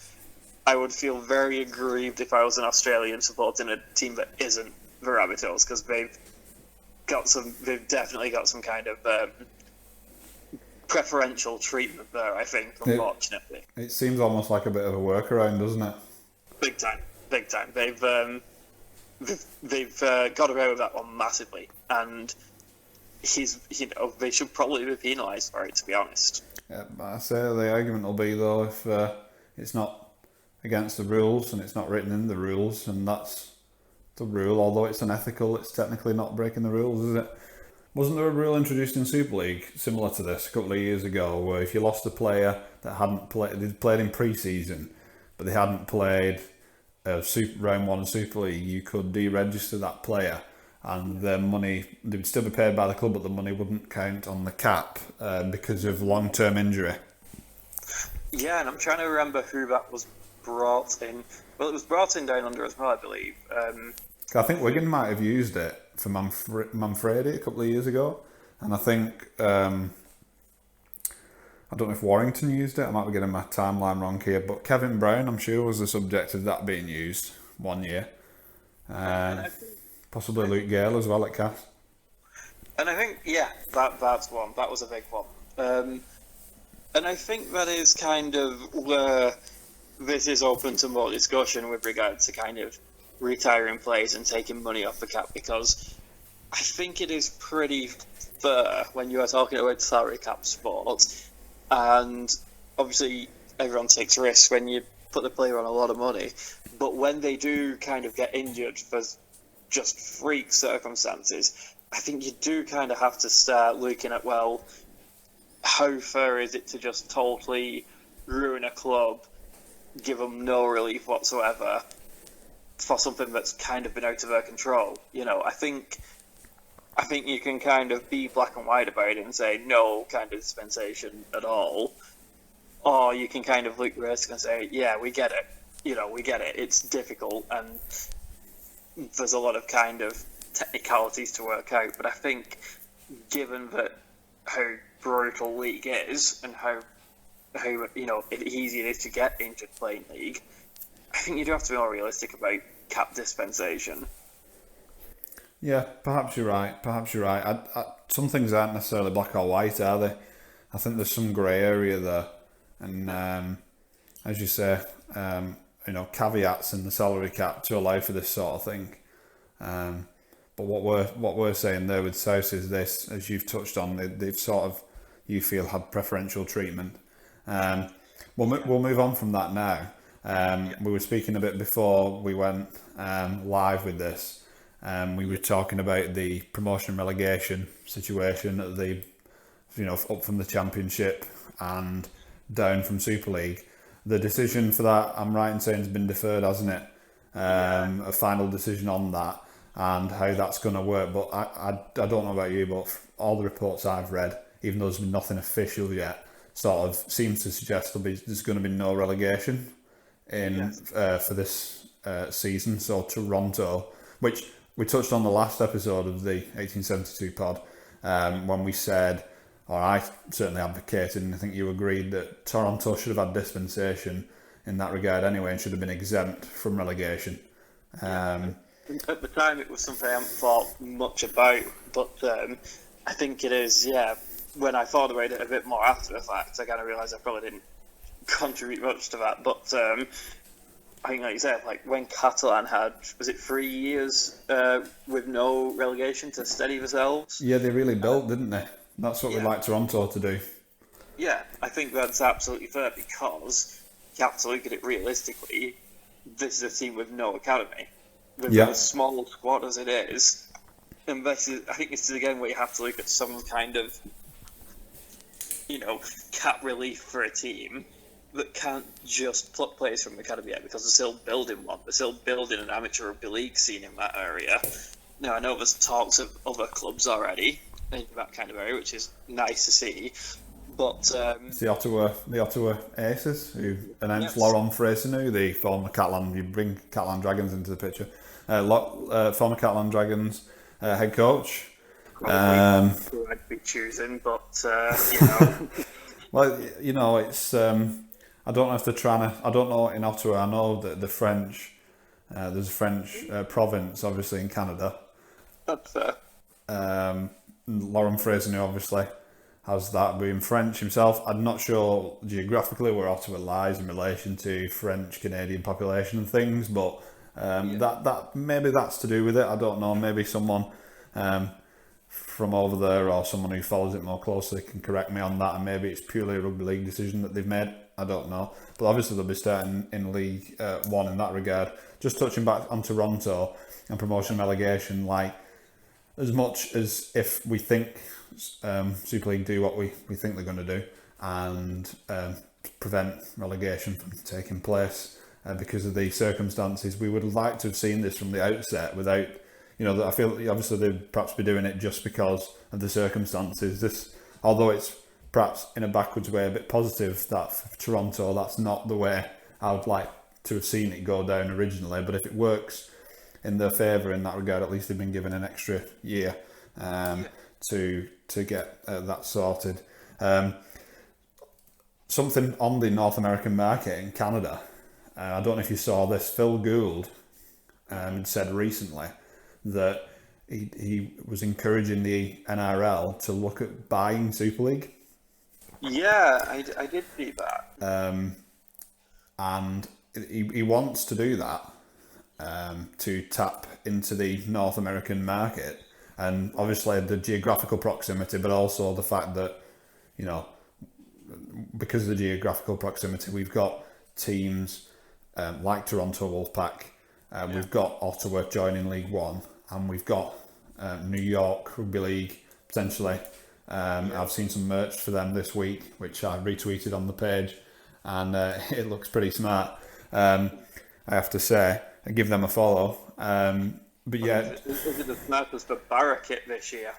I would feel very aggrieved if I was an Australian supporting a team that isn't the Rabbit Hills, because they've definitely got some kind of preferential treatment there, I think, unfortunately. It seems almost like a bit of a workaround, doesn't it? Big time. They've got away with that one massively, and they should probably be penalised for it, to be honest. Yeah, I say the argument will be, though, if it's not against the rules and it's not written in the rules, and that's the rule, although it's unethical, it's technically not breaking the rules, is it? Wasn't there a rule introduced in Super League similar to this a couple of years ago, where if you lost a player that hadn't played, they'd played in pre-season, but they hadn't played round 1 of Super League, you could deregister that player, and their money, they would still be paid by the club, but the money wouldn't count on the cap because of long-term injury. Yeah, and I'm trying to remember who that was brought in. Well, it was brought in down under as well, I believe. I think Wigan might have used it for Manfredi a couple of years ago, and I think I don't know if Warrington used it. I might be getting my timeline wrong here, but Kevin Brown, I'm sure, was the subject of that being used one year. Possibly Luke Gale as well at Cass. And I think, that's one. That was a big one. And I think that is kind of where this is open to more discussion with regard to kind of retiring players and taking money off the cap, because I think it is pretty fair when you are talking about salary cap sports, and obviously everyone takes risks when you put the player on a lot of money, but when they do kind of get injured for just freak circumstances, I think you do kind of have to start looking at, well, how fair is it to just totally ruin a club, give them no relief whatsoever for something that's kind of been out of their control? I think you can kind of be black and white about it and say no kind of dispensation at all, or you can kind of look risk and say, yeah, we get it. We get it. It's difficult and there's a lot of kind of technicalities to work out. But I think, given that how brutal league is and how easy it is to get injured playing league, I think you do have to be more realistic about cap dispensation. Yeah, perhaps you're right. Some things aren't necessarily black or white, are they? I think there's some grey area there, and as you say, caveats in the salary cap to allow for this sort of thing. But what we're saying there with South is this, as you've touched on, they've sort of, you feel, had preferential treatment. We'll move on from that now. We were speaking a bit before we went live with this. We were talking about the promotion and relegation situation at the, up from the Championship and down from Super League. The decision for that, I'm right in saying, has been deferred, hasn't it? A final decision on that and how that's going to work. But I don't know about you, but all the reports I've read, even though there's been nothing official yet, sort of seems to suggest there's going to be no relegation for this season. So Toronto, which we touched on the last episode of the 1872 pod, when we said, or I certainly advocated, and I think you agreed, that Toronto should have had dispensation in that regard anyway and should have been exempt from relegation. At the time, it was something I hadn't thought much about, but I think it is, when I thought about it a bit more after the fact, I kind of realised I probably didn't contribute much to that, but I think, like you said, like when Catalan had, was it 3 years with no relegation to steady themselves? Yeah, they really built, didn't they? That's what we'd like Toronto to do. Yeah, I think that's absolutely fair, because you have to look at it realistically. This is a team with no academy. With as small a squad as it is. And I think this is again where you have to look at some kind of, cap relief for a team that can't just pluck players from the academy yet, because they're still building one. They're still building an amateur rugby league scene in that area. Now, I know there's talks of other clubs already in that kind of area, which is nice to see. But it's the Ottawa Aces who announced Laurent Freycinet, the former Catalan. You bring Catalan Dragons into the picture. Former Catalan Dragons head coach. Who I'd be choosing, but Well, it's. I don't know if they're trying to. I don't know in Ottawa. I know that the French. There's a French province, obviously in Canada. That's fair. Laurent Freycinet obviously has that, being French himself. I'm not sure geographically where Ottawa lies in relation to French Canadian population and things, but that maybe that's to do with it. I don't know. Maybe someone from over there or someone who follows it more closely can correct me on that, and maybe it's purely a rugby league decision that they've made. I don't know, but obviously they'll be starting in League One in that regard. Just touching back on Toronto and promotion and relegation, like as much as if we think Super League do what we think they're going to do and prevent relegation from taking place because of the circumstances, we would like to have seen this from the outset without, I feel obviously they'd perhaps be doing it just because of the circumstances. This, although it's perhaps in a backwards way a bit positive that for Toronto, that's not the way I would like to have seen it go down originally, but if it works in their favour in that regard, at least they've been given an extra year to get that sorted. Something on the North American market in Canada, I don't know if you saw this, Phil Gould said recently that he was encouraging the NRL to look at buying Super League. Yeah, I did see that. And he wants to do that to tap into the North American market. And obviously the geographical proximity, but also the fact that, because of the geographical proximity, we've got teams like Toronto Wolfpack, we've got Ottawa joining League One, and we've got New York Rugby League potentially. I've seen some merch for them this week, which I retweeted on the page, and it looks pretty smart. I have to say, I give them a follow. But yeah, is it the smartest for Barrackit this year?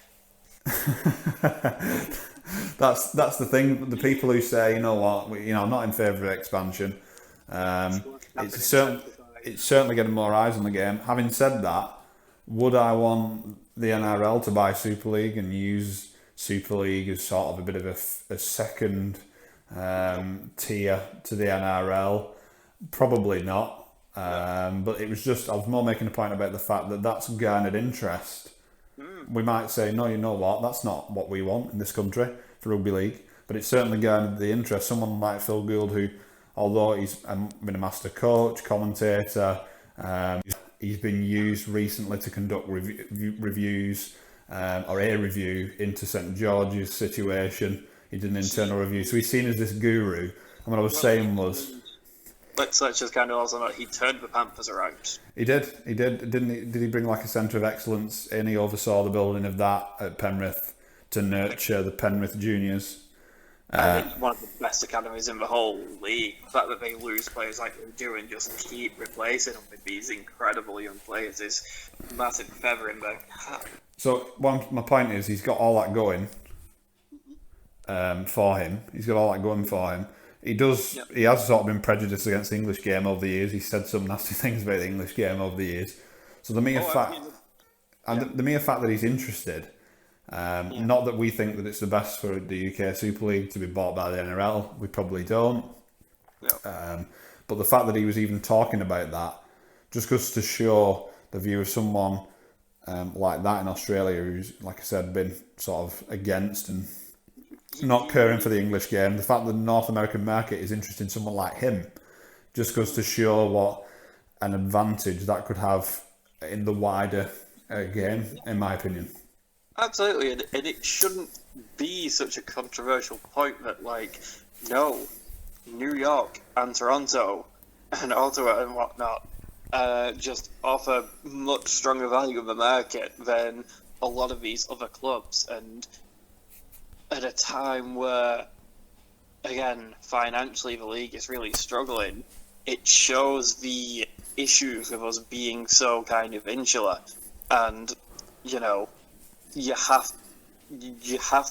that's the thing. The people who say, I'm not in favour of expansion. It's certainly getting more eyes on the game. Having said that, would I want the NRL to buy Super League and use Super League as sort of a bit of a second tier to the NRL? Probably not. But it was just, I was more making a point about the fact that that's garnered interest. We might say, no, you know what, that's not what we want in this country for rugby league, but it's certainly garnered the interest. Someone like Phil Gould, who, although he's been a master coach, commentator, he's been used recently to conduct reviews, or a review into St George's situation. He did an internal review, so he's seen as this guru. And what I was saying was, let's just kind of also note he turned the Panthers around. He did, didn't he? Did he bring like a centre of excellence in? He oversaw the building of that at Penrith to nurture the Penrith juniors. I think one of the best academies in the whole league. The fact that they lose players like they do and just keep replacing them with these incredible young players is a massive feather in their cap. So my point is, he's got all that going for him. He's got all that going for him. he does. Yeah. He has sort of been prejudiced against the English game over the years. He's said some nasty things about the English game over the years. So the mere fact, the mere fact that he's interested, not that we think that it's the best for the UK Super League to be bought by the NRL. We probably don't. Yeah. But the fact that he was even talking about that just goes to show the view of someone like that in Australia, who's, like I said, been sort of against and not caring for the English game. The fact that the North American market is interested in someone like him just goes to show what an advantage that could have in the wider game, in my opinion. Absolutely, and it shouldn't be such a controversial point that, like, no, New York and Toronto and Ottawa and whatnot just offer much stronger value in the market than a lot of these other clubs. And at a time where, again, financially the league is really struggling, it shows the issues of us being so kind of insular. And, you know, you have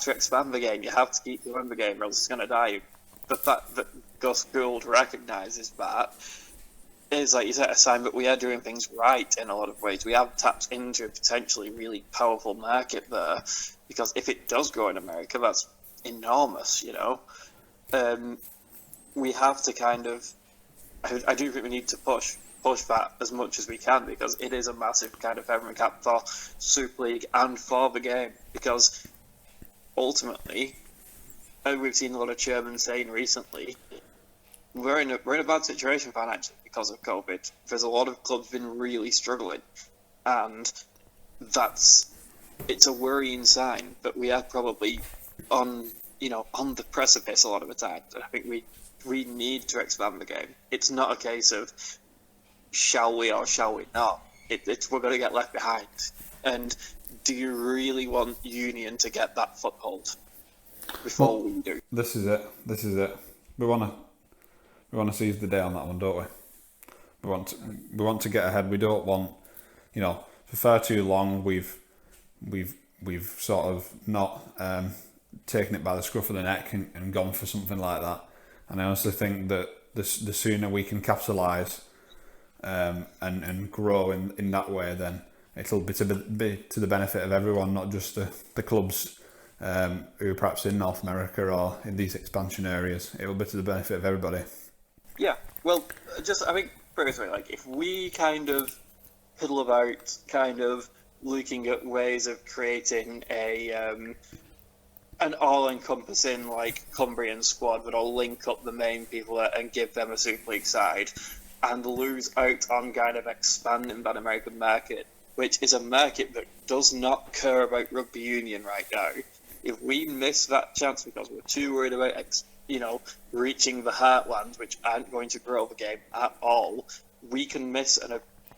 to expand the game. You have to keep growing the game, or else it's going to die. The fact that Gus Gould recognises that is, like you said, a sign that we are doing things right in a lot of ways. We have tapped into a potentially really powerful market there, because if it does grow in America, that's enormous, you know. We have to kind of... I do think we need to push that as much as we can, because it is a massive kind of feather in the cap for Super League and for the game, because ultimately, we've seen a lot of chairmen saying recently, we're in a bad situation financially because of COVID. There's a lot of clubs been really struggling, and it's a worrying sign that we are probably on the precipice a lot of the time. And I think we need to expand the game. It's not a case of shall we or shall we not. It's we're going to get left behind. And do you really want Union to get that foothold before we do? This is it. We want to seize the day on that one, don't we? We want to get ahead. We don't want, for far too long we've sort of not taken it by the scruff of the neck and gone for something like that. And I honestly think that the sooner we can capitalise and grow in that way, then it'll be to the benefit of everyone, not just the clubs who are perhaps in North America or in these expansion areas. It will be to the benefit of everybody. Yeah, well, I think, personally, like, if we kind of piddle about kind of looking at ways of creating an all-encompassing, like, Cumbrian squad that'll link up the main people and give them a Super League side, and lose out on kind of expanding that American market, which is a market that does not care about rugby union right now. If we miss that chance because we're too worried about reaching the heartland, which aren't going to grow the game at all, we can miss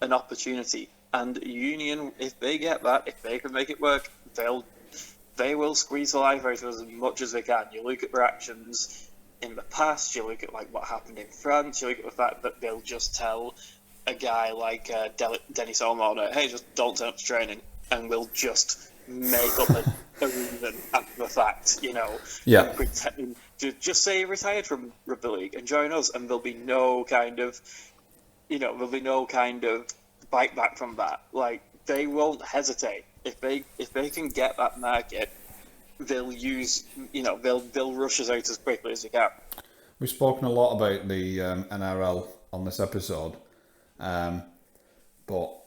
an opportunity. And Union, if they get that, if they can make it work, they will squeeze the life out of us as much as they can. You look at their actions in the past, you look at like what happened in France, you look at the fact that they'll just tell a guy like Dennis Olmo, hey, just don't turn up to training, and we'll just make up a reason after the fact, Yeah. Just say you're retired from rugby league and join us, and there'll be no kind of, bite back from that. Like, they won't hesitate if they can get that market. They'll use, they'll rush us out as quickly as they can. We've spoken a lot about the NRL on this episode, but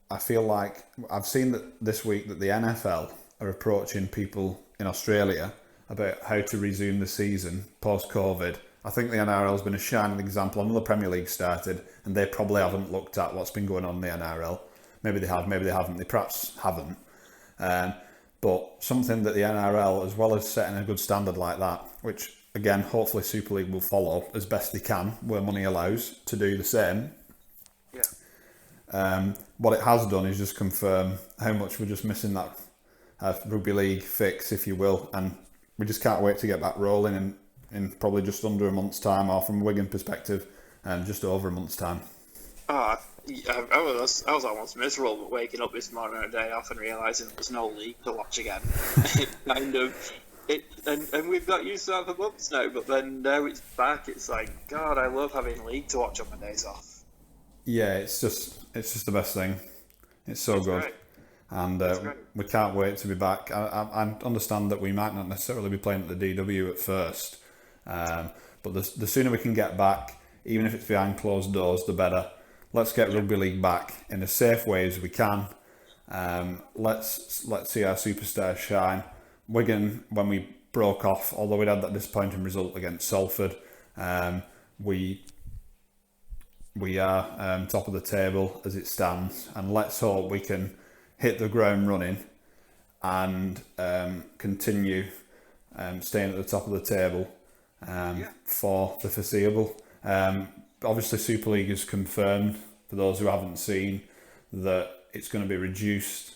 I feel like I've seen that this week that the NFL are approaching people in Australia about how to resume the season post-COVID. I think the NRL has been a shining example. I know the Premier League started, and they probably haven't looked at what's been going on in the NRL. Maybe they have, maybe they haven't. They perhaps haven't. But something that the NRL, as well as setting a good standard like that, which, again, hopefully Super League will follow as best they can, where money allows, to do the same. Yeah. What it has done is just confirm how much we're just missing that rugby league fix, if you will, and we just can't wait to get that rolling in probably just under a month's time, or from a Wigan perspective, just over a month's time. I was almost miserable waking up this morning on a day off and realising there was no league to watch again. It kind of And we've got used to that for months now, but then now it's back. It's like, God, I love having league to watch on my days off. Yeah, it's just the best thing. It's so good. Great. And we can't wait to be back. I understand that we might not necessarily be playing at the DW at first, but the sooner we can get back, even if it's behind closed doors, the better. Let's get rugby league back in as safe way as we can. Let's see our superstars shine. Wigan, when we broke off, although we'd had that disappointing result against Salford, we are top of the table as it stands, and let's hope we can hit the ground running and continue staying at the top of the table for the foreseeable. Obviously, Super League has confirmed, for those who haven't seen, that it's going to be reduced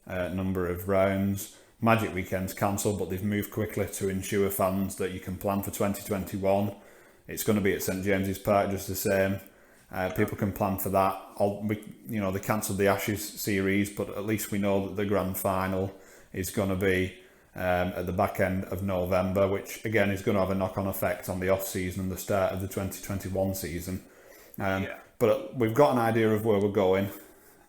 number of rounds. Magic Weekend's cancelled, but they've moved quickly to ensure fans that you can plan for 2021. It's going to be at St James's Park, just the same. People can plan for that. They cancelled the Ashes series, but at least we know that the grand final is going to be at the back end of November, which again is going to have a knock-on effect on the off-season and the start of the 2021 season. But we've got an idea of where we're going,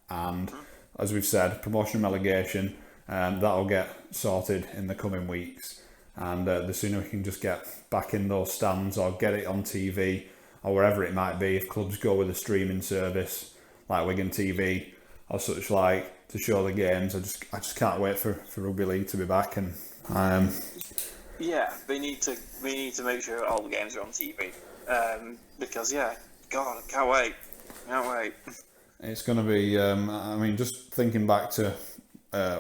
and as we've said, promotion and relegation, that'll get sorted in the coming weeks. And the sooner we can just get back in those stands or get it on TV, or wherever it might be, if clubs go with a streaming service like Wigan TV or such like to show the games, I just can't wait for rugby league to be back. And we need to make sure all the games are on TV, because God, I can't wait. It's going to be. Just thinking back to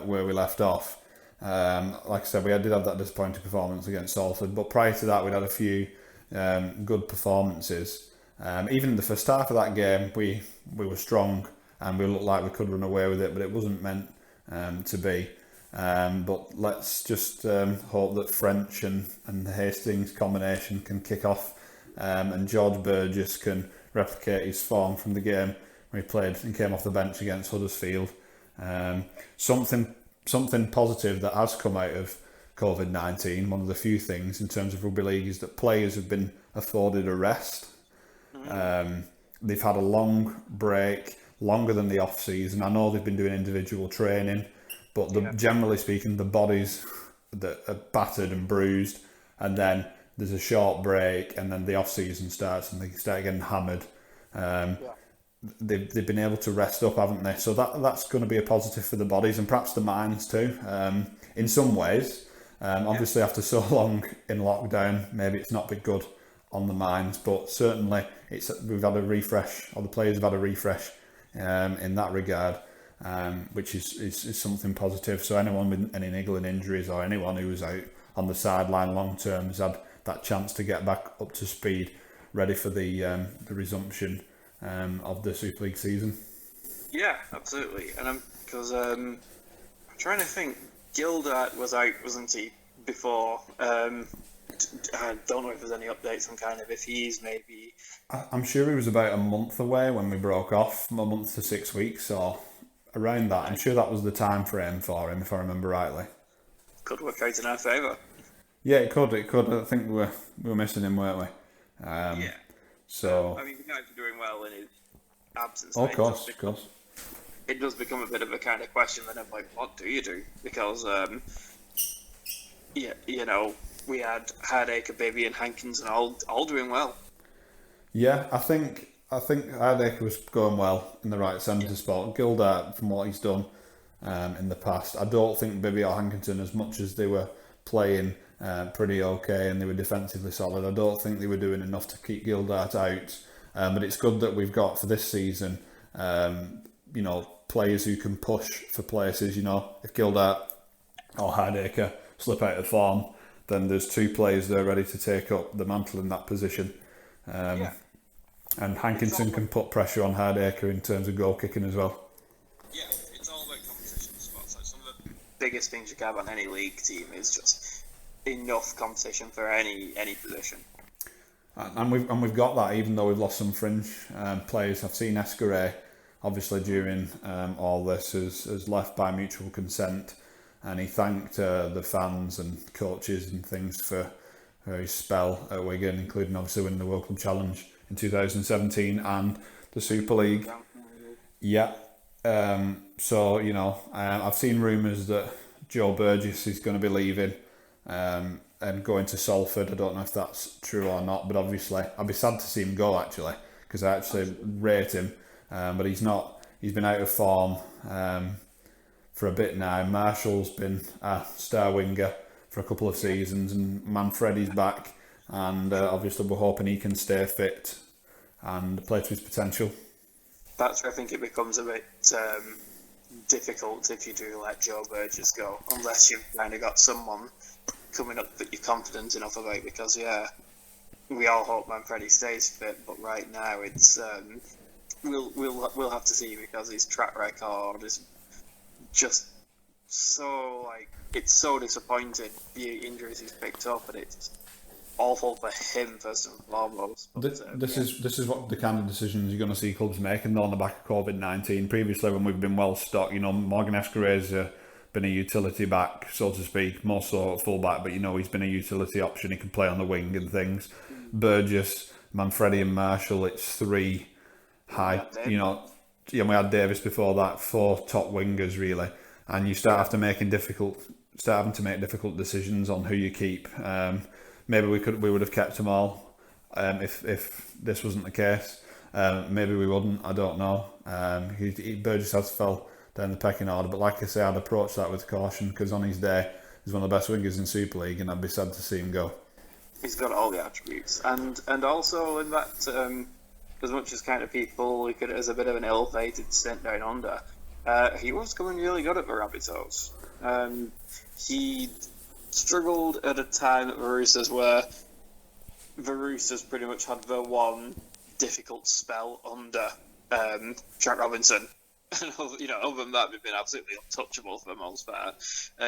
where we left off. Like I said, we did have that disappointing performance against Salford, but prior to that, we'd had a few good performances. Even in the first half of that game, we were strong and we looked like we could run away with it, but it wasn't meant to be. But let's just hope that French and the Hastings combination can kick off, and George Burgess can replicate his form from the game when he played and came off the bench against Huddersfield. Something positive that has come out of COVID-19, one of the few things in terms of rugby league, is that players have been afforded a rest. They've had a long break, longer than the off-season. I know they've been doing individual training, but generally speaking, the bodies that are battered and bruised, and then there's a short break, and then the off-season starts and they start getting hammered. They've been able to rest up, haven't they? So that's going to be a positive for the bodies and perhaps the minds too. In some ways, obviously after so long in lockdown, maybe it's not been good on the minds, but certainly we've had a refresh, or the players have had a refresh in that regard, which is something positive. So anyone with any niggling injuries or anyone who was out on the sideline long term has had that chance to get back up to speed, ready for the resumption of the Super League season. Yeah, absolutely. And I'm trying to think. Gildart was out, wasn't he, before? I don't know if there's any updates on kind of if he's maybe. I'm sure he was about a month away when we broke off, a month to 6 weeks or around that. I'm sure that was the time frame for him, if I remember rightly. Could work out in our favour. Yeah, it could. I think we were missing him, weren't we? So. I mean, the guy's doing well in his absence. Of course. It does become a bit of a kind of question then of like, what do you do? Because, we had Hardaker, Bibby and Hankins and all doing well. Yeah, I think Hardaker was going well in the right centre spot. Gildart, from what he's done in the past, I don't think Bibby or Hankinson, as much as they were playing pretty okay and they were defensively solid, I don't think they were doing enough to keep Gildart out. But it's good that we've got for this season, players who can push for places. If Gildart or Hardaker slip out of form, then there's two players there ready to take up the mantle in that position. And Hankinson can put pressure on Hardaker in terms of goal kicking as well. Yeah, it's all about competition spots. Like some of the biggest things you can have on any league team is just enough competition for any position. And we've got that, even though we've lost some fringe players. I've seen Escaré, obviously during all this, has left by mutual consent. and he thanked the fans and coaches and things for his spell at Wigan, including obviously winning the World Club Challenge in 2017 and the Super League. Yeah. So, you know, I've seen rumours that Joe Burgess is going to be leaving and going to Salford. I don't know if that's true or not, but obviously I'd be sad to see him go, actually, because I actually rate him. But he's not. He's been out of form for a bit now. Marshall's been a star winger for a couple of seasons, and Manfredi's back, and obviously we're hoping he can stay fit and play to his potential. That's where I think it becomes a bit difficult if you do let Joe Burgess go, unless you've kind of got someone coming up that you're confident enough about. Because we all hope Manfredi stays fit, but right now it's we'll have to see, because his track record is just so it's so disappointing. The injuries he's picked up, and it's awful for him first and foremost. But, this is what the kind of decisions you're going to see clubs making on the back of COVID-19. Previously, when we've been well stocked, you know, Morgan Escareza been a utility back, so to speak, more so at full back, but you know, he's been a utility option. He can play on the wing and things. Burgess, Manfredi and Marshall, it's three high, you know, we had Davis before that, 4 top wingers really, and you start having to make difficult decisions on who you keep. Maybe we would have kept them all if this wasn't the case. Maybe we wouldn't. I don't know. Burgess has fell down the pecking order, but like I say, I'd approach that with caution, because on his day he's one of the best wingers in Super League, and I'd be sad to see him go. He's got all the attributes, and also in that, as much as kind of people look at it as a bit of an ill-fated stint down under, he was coming really good at the Rabbitohs. He struggled at a time at the Roosters where the Roosters pretty much had the one difficult spell under Trent Robinson. And, you know, other than that, they've been absolutely untouchable for the most part.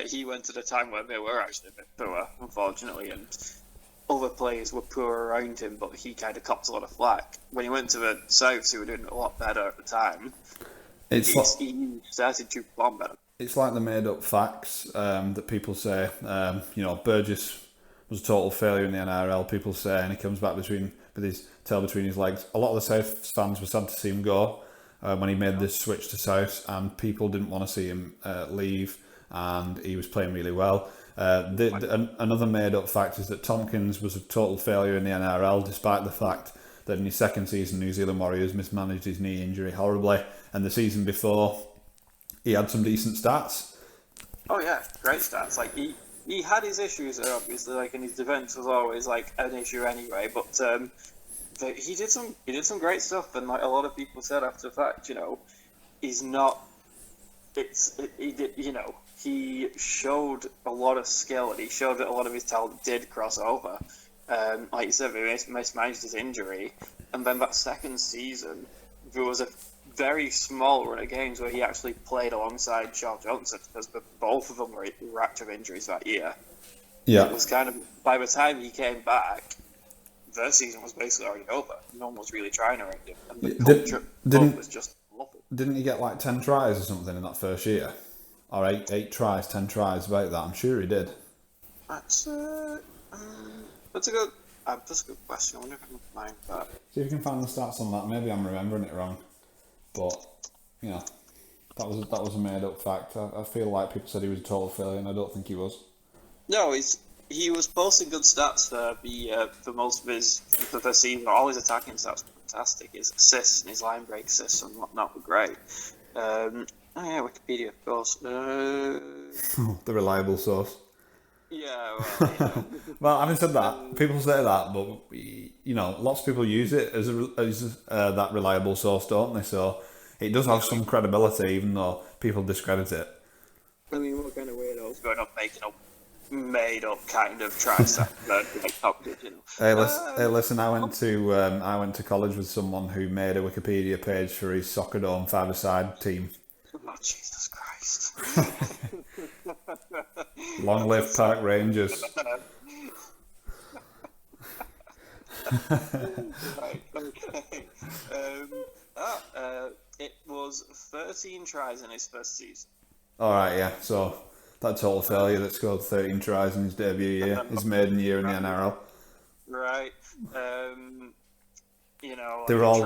He went at a time where they were actually a bit poor, unfortunately, and other players were poor around him, but he kind of copped a lot of flack. When he went to the Souths, who were doing a lot better at the time, he started to perform better. It's like the made-up facts that people say. You know, Burgess was a total failure in the NRL, people say, and he comes back with his tail between his legs. A lot of the South fans were sad to see him go when he made this switch to South, and people didn't want to see him leave, and he was playing really well. Another made-up fact is that Tompkins was a total failure in the NRL, despite the fact that in his second season, New Zealand Warriors mismanaged his knee injury horribly, and the season before, he had some decent stats. Oh yeah, great stats. Like he had his issues there, obviously. Like, and his defense was always like an issue anyway. But he did some great stuff, and like a lot of people said after the fact, you know, he's not. He did, you know, he showed a lot of skill, and he showed that a lot of his talent did cross over. Like you said, he mismanaged his injury, and then that second season, there was a very small run of games where he actually played alongside Shaw Johnson, because both of them were active injuries that year. Yeah, it was kind of, by the time he came back, their season was basically already over. No one was really trying around him, and the culture was just awful. Didn't he get like 10 tries or something in that first year, or eight tries, 10 tries, about that? I'm sure he did. That's a good question. I wonder if I can find that. See if you can find the stats on that. Maybe I'm remembering it wrong. But, you know, that was a made-up fact. I feel like people said he was a total failure, and I don't think he was. No, he was posting good stats for most of the season. All his attacking stats were fantastic. His assists and his line break assists and whatnot were great. Wikipedia, of course. The reliable source. Yeah, well, you know. Well, having said that, people say that, but you know, lots of people use it as that reliable source, don't they? So it does have some credibility, even though people discredit it. I mean, what kind of weirdos going up making up made up kind of tracks that like top good, you know? Hey, listen, I went to college with someone who made a Wikipedia page for his soccer dome five-a-side team. Oh, Jesus Christ. Long live Park Rangers. Right, okay. It was 13 tries in his first season. Alright, yeah, so that total failure that scored 13 tries in his debut year, his maiden year in the NRL. Right. You know, They were all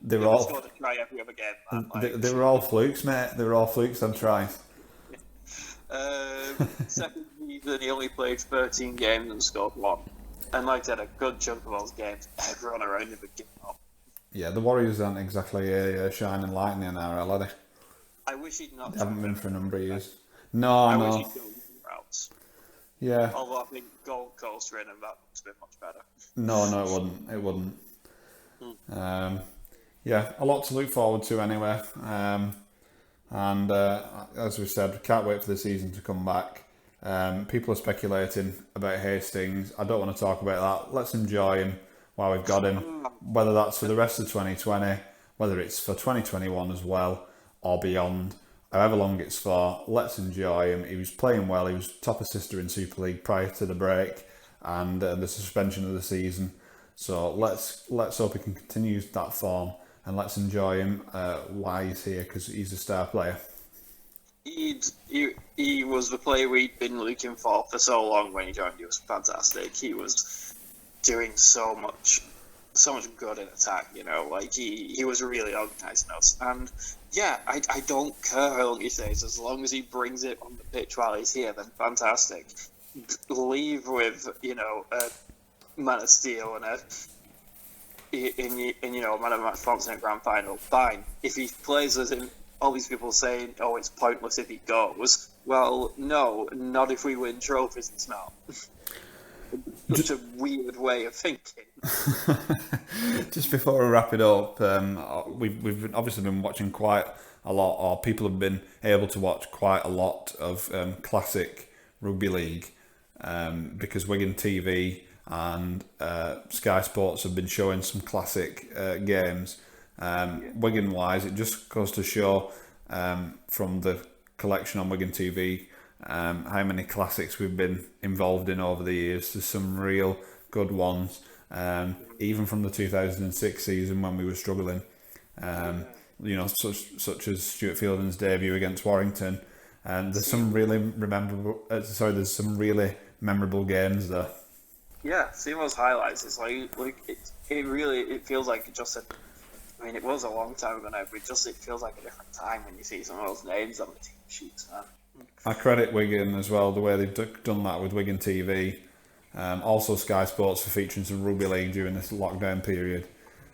they were all scored a try every other game. Man, they were all flukes, mate. They were all flukes on tries. Second season, he only played 13 games and scored 1. And like I said, a good chunk of those games, everyone around him had given up. Yeah, the Warriors aren't exactly a shining light in the NRL, are they? I wish he'd not. They haven't been for a number of years. No, I wish know. he'd go different routes. Yeah. Although I think Gold Coast ran and that looks a bit much better. No, it wouldn't. Yeah, a lot to look forward to anyway. And as we said, can't wait for the season to come back. People are speculating about Hastings. I don't want to talk about that. Let's enjoy him while we've got him. Whether that's for the rest of 2020, whether it's for 2021 as well, or beyond, however long it's for, let's enjoy him. He was playing well. He was top assister in Super League prior to the break and the suspension of the season. So let's hope he can continue that form, and let's enjoy him while he's here, because he's a star player. He was the player we'd been looking for so long when he joined. He was fantastic. He was doing so much good in attack, you know, like he was really organising us. And yeah, I don't care how long he stays, as long as he brings it on the pitch while he's here, then fantastic. Leave with, you know, a Man of Steel and you know, a Man of Match performance in a grand final, fine. If he plays as in all these people saying, oh, it's pointless if he goes, well, no, not if we win trophies, it's not. Such a weird way of thinking. Just before we wrap it up, we've obviously been watching quite a lot, or people have been able to watch quite a lot of classic rugby league, because Wigan TV and Sky Sports have been showing some classic games. Wigan-wise, it just goes to show from the collection on Wigan TV how many classics we've been involved in over the years. There's some real good ones, even from the 2006 season when we were struggling. You know, such as Stuart Fielding's debut against Warrington, and there's some really memorable games there. Yeah, seeing those highlights, it's like it feels like it just said. I mean, it was a long time ago now, but it feels like a different time when you see some of those names on the team sheets, man. I credit Wigan as well, the way they've done that with Wigan TV. Also Sky Sports for featuring some rugby league during this lockdown period.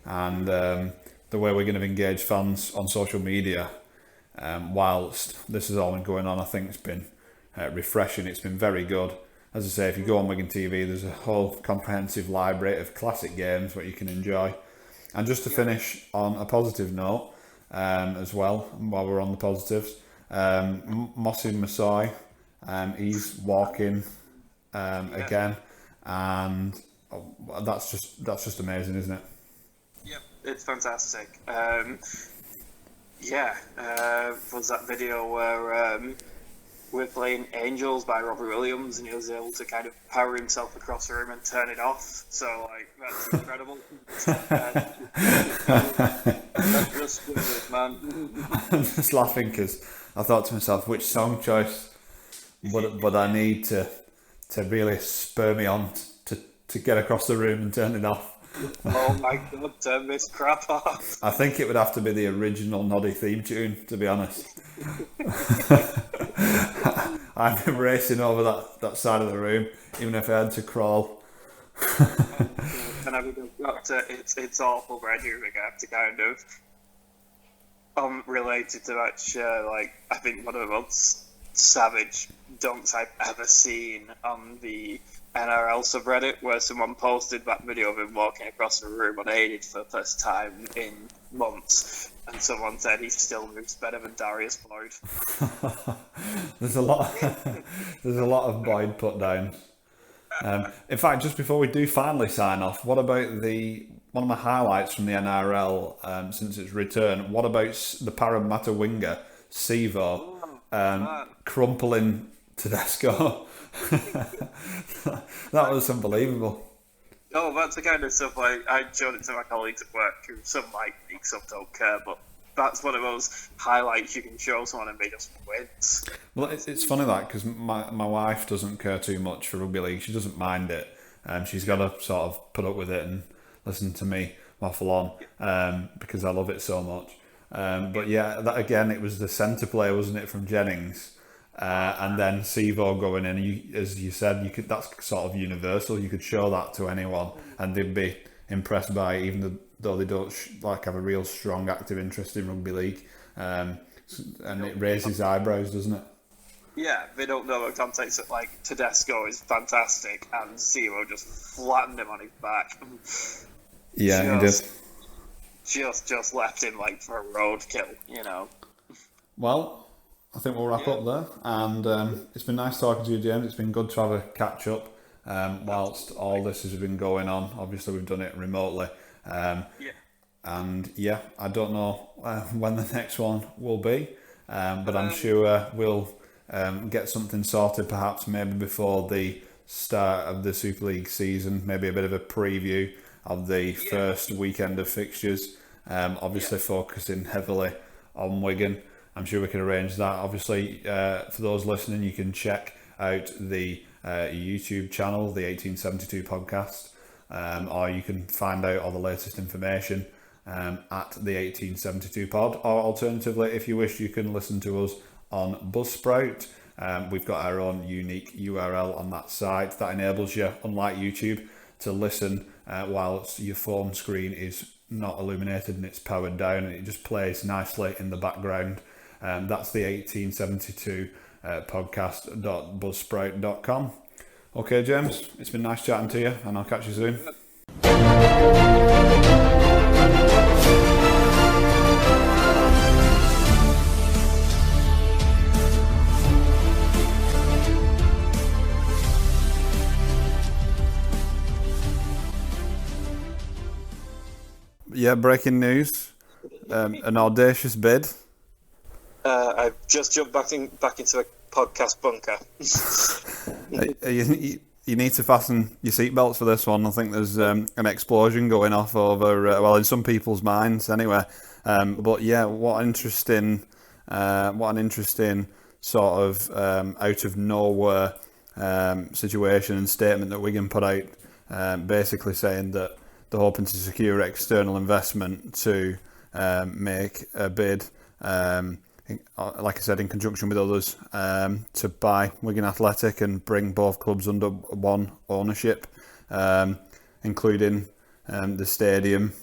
And the way Wigan have engaged fans on social media whilst this has all been going on, I think it's been refreshing. It's been very good. As I say, if you go on Wigan TV, there's a whole comprehensive library of classic games that you can enjoy. And just to finish on a positive note as well, while we're on the positives, Mossy Masai, he's walking again, and that's just amazing, isn't it? Yep, it's fantastic. Was that video where we're playing Angels by Robbie Williams, and he was able to kind of power himself across the room and turn it off. So, like, that's incredible. That's just good, man. I'm just laughing because I thought to myself, which song choice would I need to really spur me on to get across the room and turn it off? Oh my god, turn this crap off. I think it would have to be the original Noddy theme tune, to be honest. I've been racing over that side of the room, even if I had to crawl. And I've got to, it's awful, but I do think I have to kind of related to that, like, I think one of the most savage dunks I've ever seen on the NRL subreddit, where someone posted that video of him walking across the room unaided for the first time in months, and someone said he still moves better than Darius Boyd. There's a lot of Boyd put down. In fact, just before we do finally sign off, what about one of my highlights from the NRL since its return? What about the Parramatta winger Sivo crumpling Tedesco? That was unbelievable. Oh, that's the kind of stuff I showed it to my colleagues at work, who some like me, some don't care, but that's one of those highlights you can show someone and they just wins. Well, it's funny that because my wife doesn't care too much for rugby league. She doesn't mind it. She's got to sort of put up with it and listen to me waffle on because I love it so much. But yeah, that again, it was the centre play, wasn't it, from Jennings, and then Sevo going in. As you said, that's sort of universal. You could show that to anyone, and they'd be impressed by it, even though they don't have a real strong active interest in rugby league. And it raises eyebrows, doesn't it? Yeah, they don't know the context that Tedesco is fantastic and Zero just flattened him on his back. Yeah, he did. Just left him for a roadkill, Well, I think we'll wrap up there. And it's been nice talking to you, James. It's been good to have a catch up whilst all this has been going on. Obviously, we've done it remotely. And yeah, I don't know when the next one will be, but I'm sure we'll get something sorted, perhaps maybe before the start of the Super League season, maybe a bit of a preview of the first weekend of fixtures, obviously focusing heavily on Wigan. I'm sure we can arrange that. Obviously, for those listening, you can check out the YouTube channel, the 1872 podcast, or you can find out all the latest information at the 1872 pod, or alternatively, if you wish, you can listen to us on Buzzsprout. We've got our own unique URL on that site that enables you, unlike YouTube, to listen whilst your phone screen is not illuminated and it's powered down, and it just plays nicely in the background. That's the 1872 podcast.buzzsprout.com. Okay, James, it's been nice chatting to you, and I'll catch you soon. Yeah, breaking news. An audacious bid. I've just jumped back into a podcast bunker. You need to fasten your seatbelts for this one. I think there's an explosion going off over, in some people's minds anyway. But yeah, what an interesting sort of out of nowhere situation and statement that Wigan put out, basically saying that they're hoping to secure external investment to make a bid, like I said, in conjunction with others, to buy Wigan Athletic and bring both clubs under one ownership, including the stadium.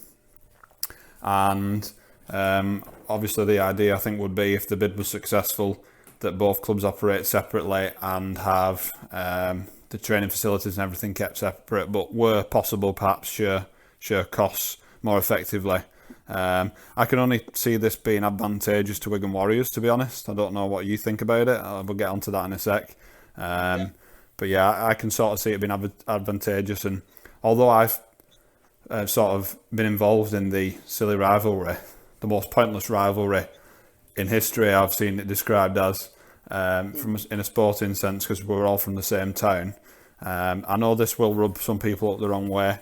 And obviously the idea, I think, would be, if the bid was successful, that both clubs operate separately and have the training facilities and everything kept separate, but where possible, perhaps share costs more effectively. I can only see this being advantageous to Wigan Warriors, to be honest. I don't know what you think about it. We'll get onto that in a sec. But yeah, I can sort of see it being advantageous. And although I've sort of been involved in the silly rivalry, the most pointless rivalry in history, I've seen it described as, in a sporting sense, because we're all from the same town. I know this will rub some people up the wrong way.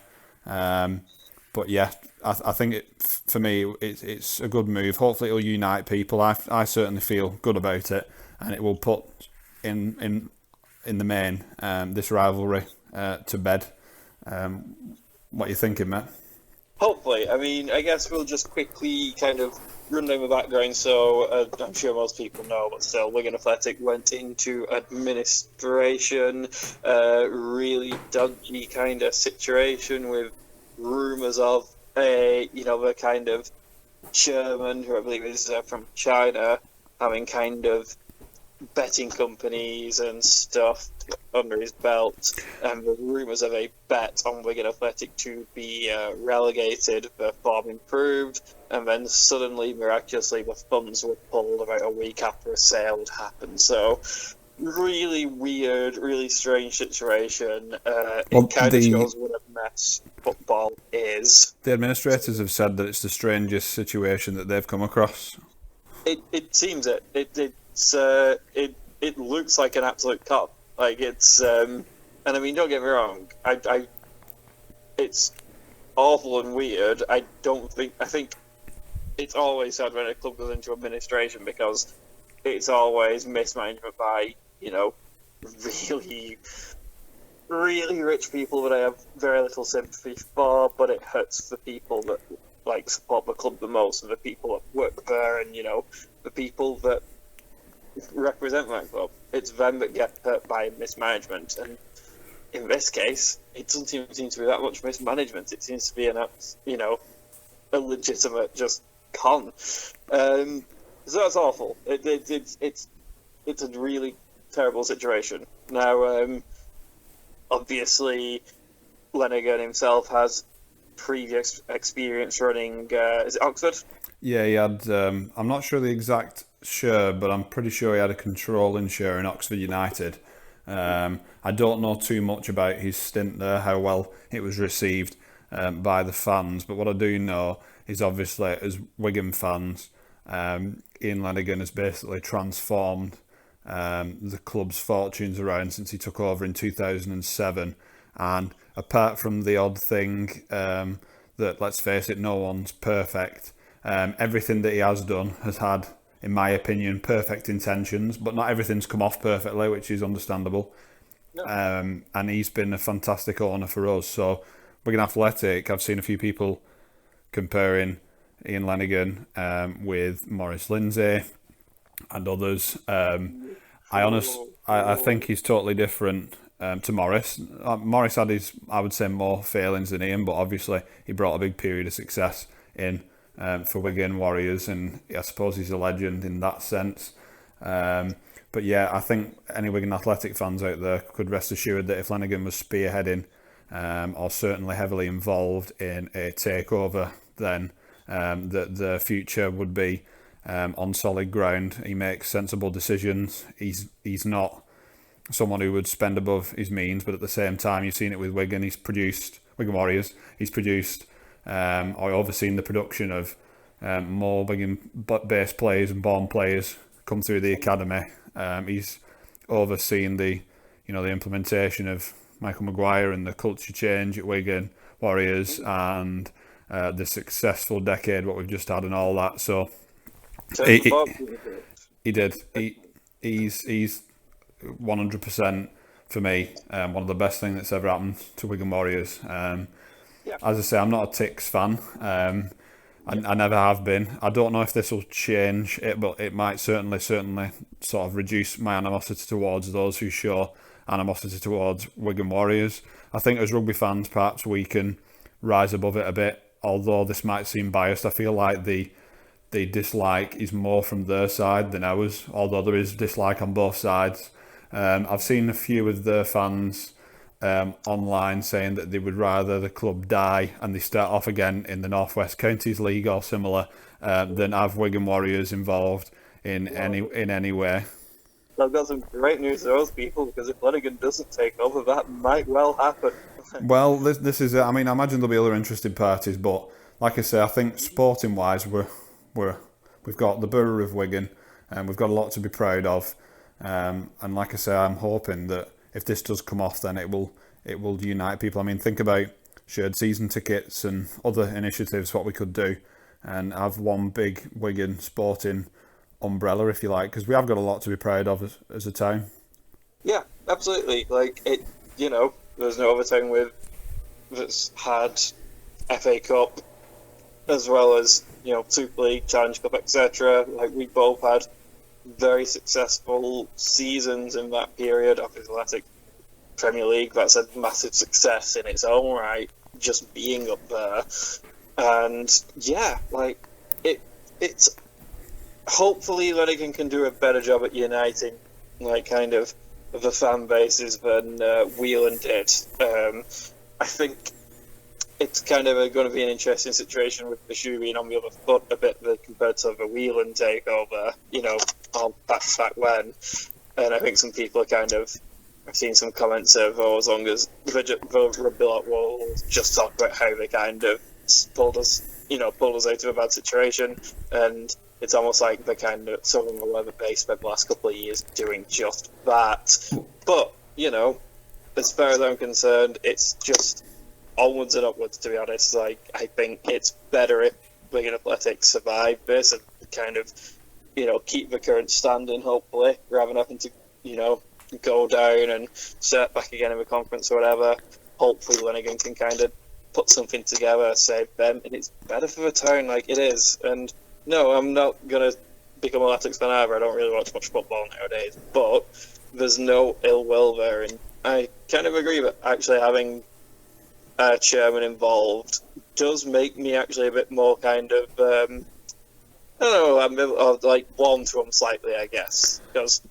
But yeah, I think for me it's a good move. Hopefully it'll unite people. I certainly feel good about it, and it will put in the main this rivalry to bed. What are you thinking, Matt? Hopefully. I mean, I guess we'll just quickly kind of run down the background. So I'm sure most people know, but still, Wigan Athletic went into administration, really dodgy kind of situation with rumours of the kind of chairman, who I believe is from China, having kind of betting companies and stuff under his belt, and the rumours of a bet on Wigan Athletic to be relegated, the form improved, and then suddenly, miraculously, the funds were pulled about a week after a sale had happened. So, really weird, really strange situation. It kind of shows what a mess football is. The administrators have said that it's the strangest situation that they've come across. It seems it. It looks like an absolute cop. It's and I mean, don't get me wrong. It's awful and weird. I think it's always sad when a club goes into administration, because it's always mismanagement by, really, really rich people that I have very little sympathy for, but it hurts the people that support the club the most, and the people that work there, and the people that represent that club. It's them that get hurt by mismanagement, and in this case, it doesn't even seem to be that much mismanagement. It seems to be a legitimate just con. So that's awful. It's a really terrible situation. Now, obviously, Lenigan himself has previous experience running. Is it Oxford? Yeah, he had. I'm not sure the exact share, but I'm pretty sure he had a controlling share in Oxford United. I don't know too much about his stint there, how well it was received by the fans, but what I do know is obviously as Wigan fans, Ian Lenigan has basically transformed the club's fortunes around since he took over in 2007, and apart from the odd thing that, let's face it, no one's perfect, everything that he has done has had, in my opinion, perfect intentions, but not everything's come off perfectly, which is understandable. No. And he's been a fantastic owner for us. So Wigan Athletic, I've seen a few people comparing Ian Lenigan with Maurice Lindsay and others. I think he's totally different to Maurice. Maurice had his, I would say, more failings than Ian, but obviously he brought a big period of success in for Wigan Warriors, and I suppose he's a legend in that sense. But yeah, I think any Wigan Athletic fans out there could rest assured that if Lenigan was spearheading or certainly heavily involved in a takeover, then that the future would be on solid ground. He makes sensible decisions. He's not someone who would spend above his means, but at the same time, you've seen it with Wigan. Wigan Warriors. He's produced or overseen the production of more Wigan-based players and born players come through the academy. He's overseen the implementation of Michael Maguire and the culture change at Wigan Warriors, and the successful decade what we've just had and all that. So he did. He's 100% for me one of the best things that's ever happened to Wigan Warriors. As I say, I'm not a Tix fan. I never have been. I don't know if this will change it, but it might certainly sort of reduce my animosity towards those who show animosity towards Wigan Warriors. I think as rugby fans, perhaps we can rise above it a bit. Although this might seem biased, I feel like the dislike is more from their side than ours, although there is dislike on both sides. I've seen a few of their fans online saying that they would rather the club die and they start off again in the North West Counties League or similar than have Wigan Warriors involved in any way. I've got some great news to those people, because if Lenigan doesn't take over, that might well happen. Well, this is. I mean, I imagine there'll be other interested parties, but like I say, I think sporting wise, we've got the Borough of Wigan, and we've got a lot to be proud of. And like I say, I'm hoping that if this does come off, then it will unite people. I mean, think about shared season tickets and other initiatives, what we could do, and have one big Wigan sporting umbrella, if you like, because we have got a lot to be proud of as a town. Yeah, absolutely. Like it, there's no other town that's had FA Cup as well as Super League, Challenge Cup, etc. Like we both had very successful seasons in that period. Of Athletic Premier League, that's a massive success in its own right, just being up there. And yeah, like it's hopefully Lenigan can do a better job at uniting kind of the fan bases than Whelan did. I think it's kind of going to be an interesting situation with the shoe being on the other foot a bit compared to the Whelan takeover, all back when. And I think some people are I've seen some comments of, as long as the rugby lot will just talk about how they kind of pulled us out of a bad situation, and it's almost like the kind of sort of a leather base spent the last couple of years doing just that. But, as far as I'm concerned, it's just onwards and upwards, to be honest. Like, I think it's better if Wigan Athletic survive this and kind of, keep the current standing, hopefully, rather than having to, go down and start back again in the conference or whatever. Hopefully Lenigan can kind of put something together, save them, and it's better for the town, like it is. And no, I'm not going to become a Latics fan either. I don't really watch much football nowadays, but there's no ill will there, and I kind of agree that actually having a chairman involved does make me actually a bit more kind of, I don't know, I'm like warm to him slightly, I guess, because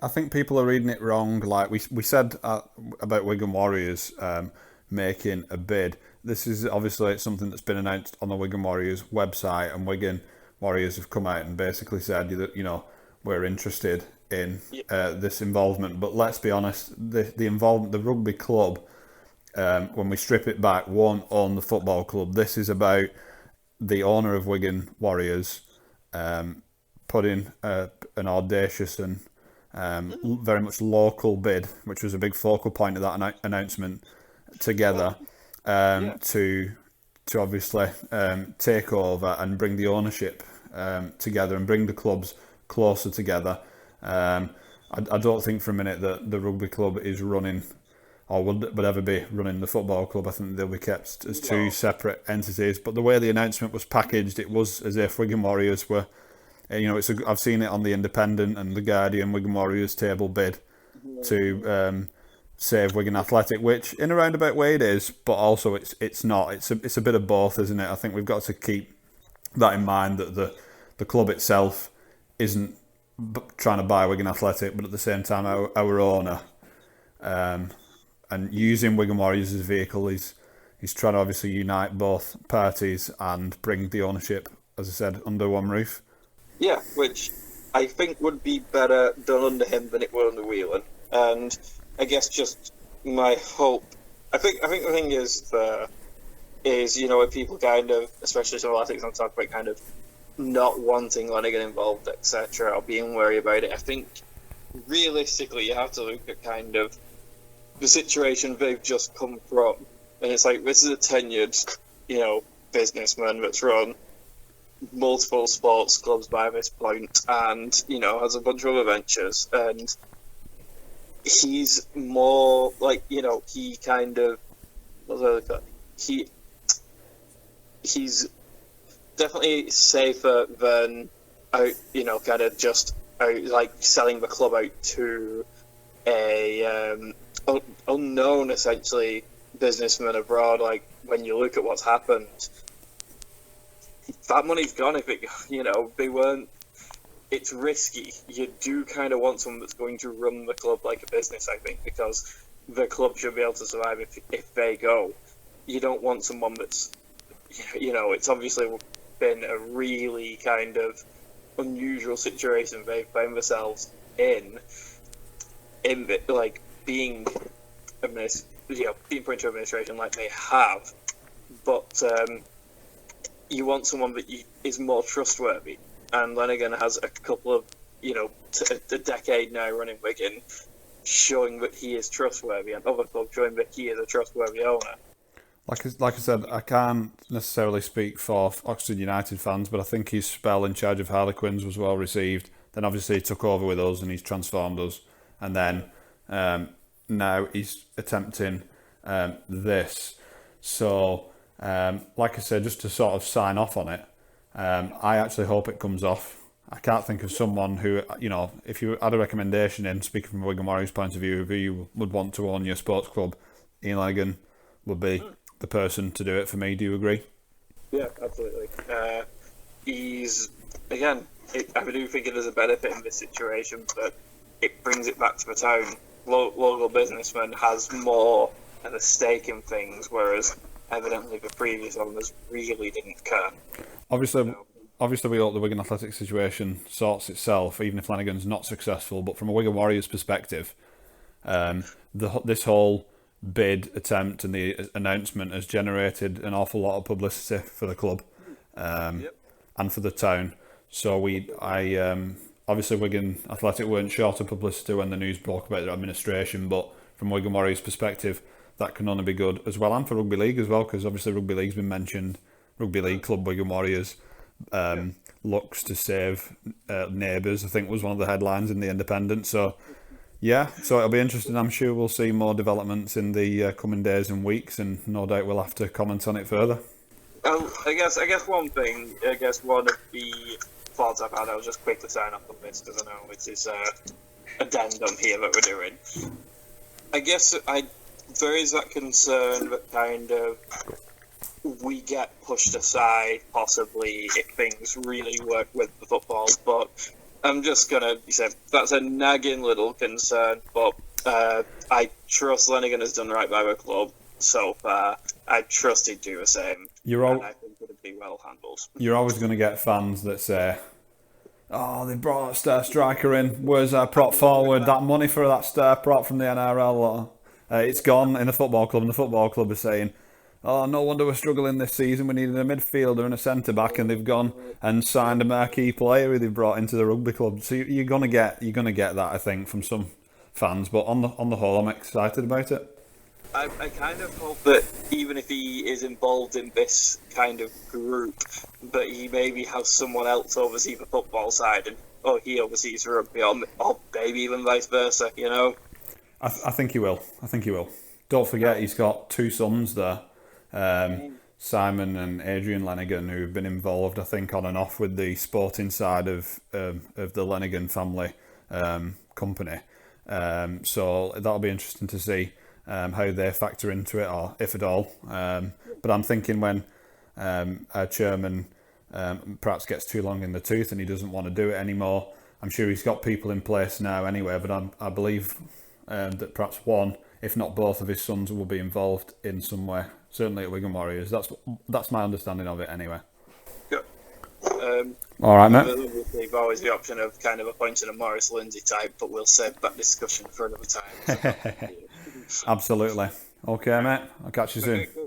I think people are reading it wrong. Like we said about Wigan Warriors making a bid. This is obviously something that's been announced on the Wigan Warriors website, and Wigan Warriors have come out and basically said that we're interested in this involvement. But let's be honest, the involvement, the rugby club, when we strip it back, won't own the football club. This is about the owner of Wigan Warriors putting an audacious and very much local bid, which was a big focal point of that announcement, together to obviously take over and bring the ownership together and bring the clubs closer together. I don't think for a minute that the rugby club is running or would ever be running the football club. I think they'll be kept as two separate entities. But the way the announcement was packaged, it was as if Wigan Warriors were, I've seen it on the Independent and the Guardian, Wigan Warriors table bid to save Wigan Athletic, which in a roundabout way it is, but also it's not. It's a bit of both, isn't it? I think we've got to keep that in mind, that the club itself isn't trying to buy Wigan Athletic, but at the same time our owner, and using Wigan Warriors as a vehicle, he's trying to obviously unite both parties and bring the ownership, as I said, under one roof. Yeah, which I think would be better done under him than it would under Whelan. And I guess just my hope, I think the thing is when people kind of, especially some Latics on talk about kind of not wanting Lenigan involved, etc., or being worried about it, I think realistically you have to look at kind of the situation they've just come from, and it's like, this is a tenured, businessman that's run multiple sports clubs by this point, and has a bunch of other ventures, and he's more like he kind of he's definitely safer than out kind of just out, like selling the club out to a unknown essentially businessman abroad. Like when you look at what's happened, that money's gone. If it they weren't, it's risky. You do kind of want someone that's going to run the club like a business, I think, because the club should be able to survive if they go. You don't want someone that's, it's obviously been a really kind of unusual situation they've found themselves in like being being put into administration like they have, but you want someone that is more trustworthy. And Lenigan has a couple of, a decade now running Wigan, showing that he is trustworthy, and other clubs showing that he is a trustworthy owner. Like I said, I can't necessarily speak for Oxford United fans, but I think his spell in charge of Harlequins was well received. Then obviously he took over with us and he's transformed us. And then now he's attempting this. So, like I said, just to sort of sign off on it, I actually hope it comes off. I can't think of someone who, if you had a recommendation in, speaking from a Wigan Warriors point of view, who you would want to own your sports club, Ian Lenigan would be the person to do it for me. Do you agree? Yeah, absolutely. He's, again, I do think it is a benefit in this situation, but it brings it back to the town. Local businessman has more of a stake in things, whereas evidently the previous owners really didn't care. Obviously, we hope the Wigan Athletic situation sorts itself, even if Lenigan's not successful. But from a Wigan Warriors perspective, this whole bid attempt and the announcement has generated an awful lot of publicity for the club and for the town. So obviously Wigan Athletic weren't short of publicity when the news broke about their administration, but from Wigan Warriors' perspective, that can only be good as well, and for Rugby League as well, because obviously Rugby League's been mentioned rugby league club Wigan Warriors looks to save neighbours, I think was one of the headlines in the Independent. So yeah, so it'll be interesting. I'm sure we'll see more developments in the coming days and weeks, and no doubt we'll have to comment on it further. I guess one thing, one of the thoughts I've had, I'll just quickly sign up on this because I know it is addendum here that we're doing. I guess there is that concern that kind of we get pushed aside possibly if things really work with the football, but I'm just gonna say that's a nagging little concern, but I trust Lenigan has done right by the club so far. I trust he'd do the same. And I think it'd be well handled. You're always going to get fans that say, "Oh, they brought that star striker in. Where's our prop forward? That money for that star prop from the NRL, it's gone in the football club." And the football club is saying, "Oh, no wonder we're struggling this season. We needed a midfielder and a centre back, and they've gone and signed a marquee player who they've brought into the rugby club." So you're gonna get that, I think, from some fans. But on the whole, I'm excited about it. I kind of hope that even if he is involved in this kind of group, that he maybe has someone else oversee the football side, and he oversees rugby, or maybe even vice versa. You know. I think he will. Don't forget, he's got two sons there. Simon and Adrian Lenigan, who've been involved, I think, on and off with the sporting side of the Lenigan family company. So that'll be interesting to see how they factor into it, or if at all. But I'm thinking when our chairman perhaps gets too long in the tooth and he doesn't want to do it anymore, I'm sure he's got people in place now anyway, but I believe that perhaps one, if not both of his sons will be involved in some way, certainly at Wigan Warriors. That's my understanding of it anyway. Good. All right, mate. There's always the option of kind of appointing a Maurice Lindsay type, but we'll save that discussion for another time. Absolutely. Okay, mate. I'll catch you soon. Okay,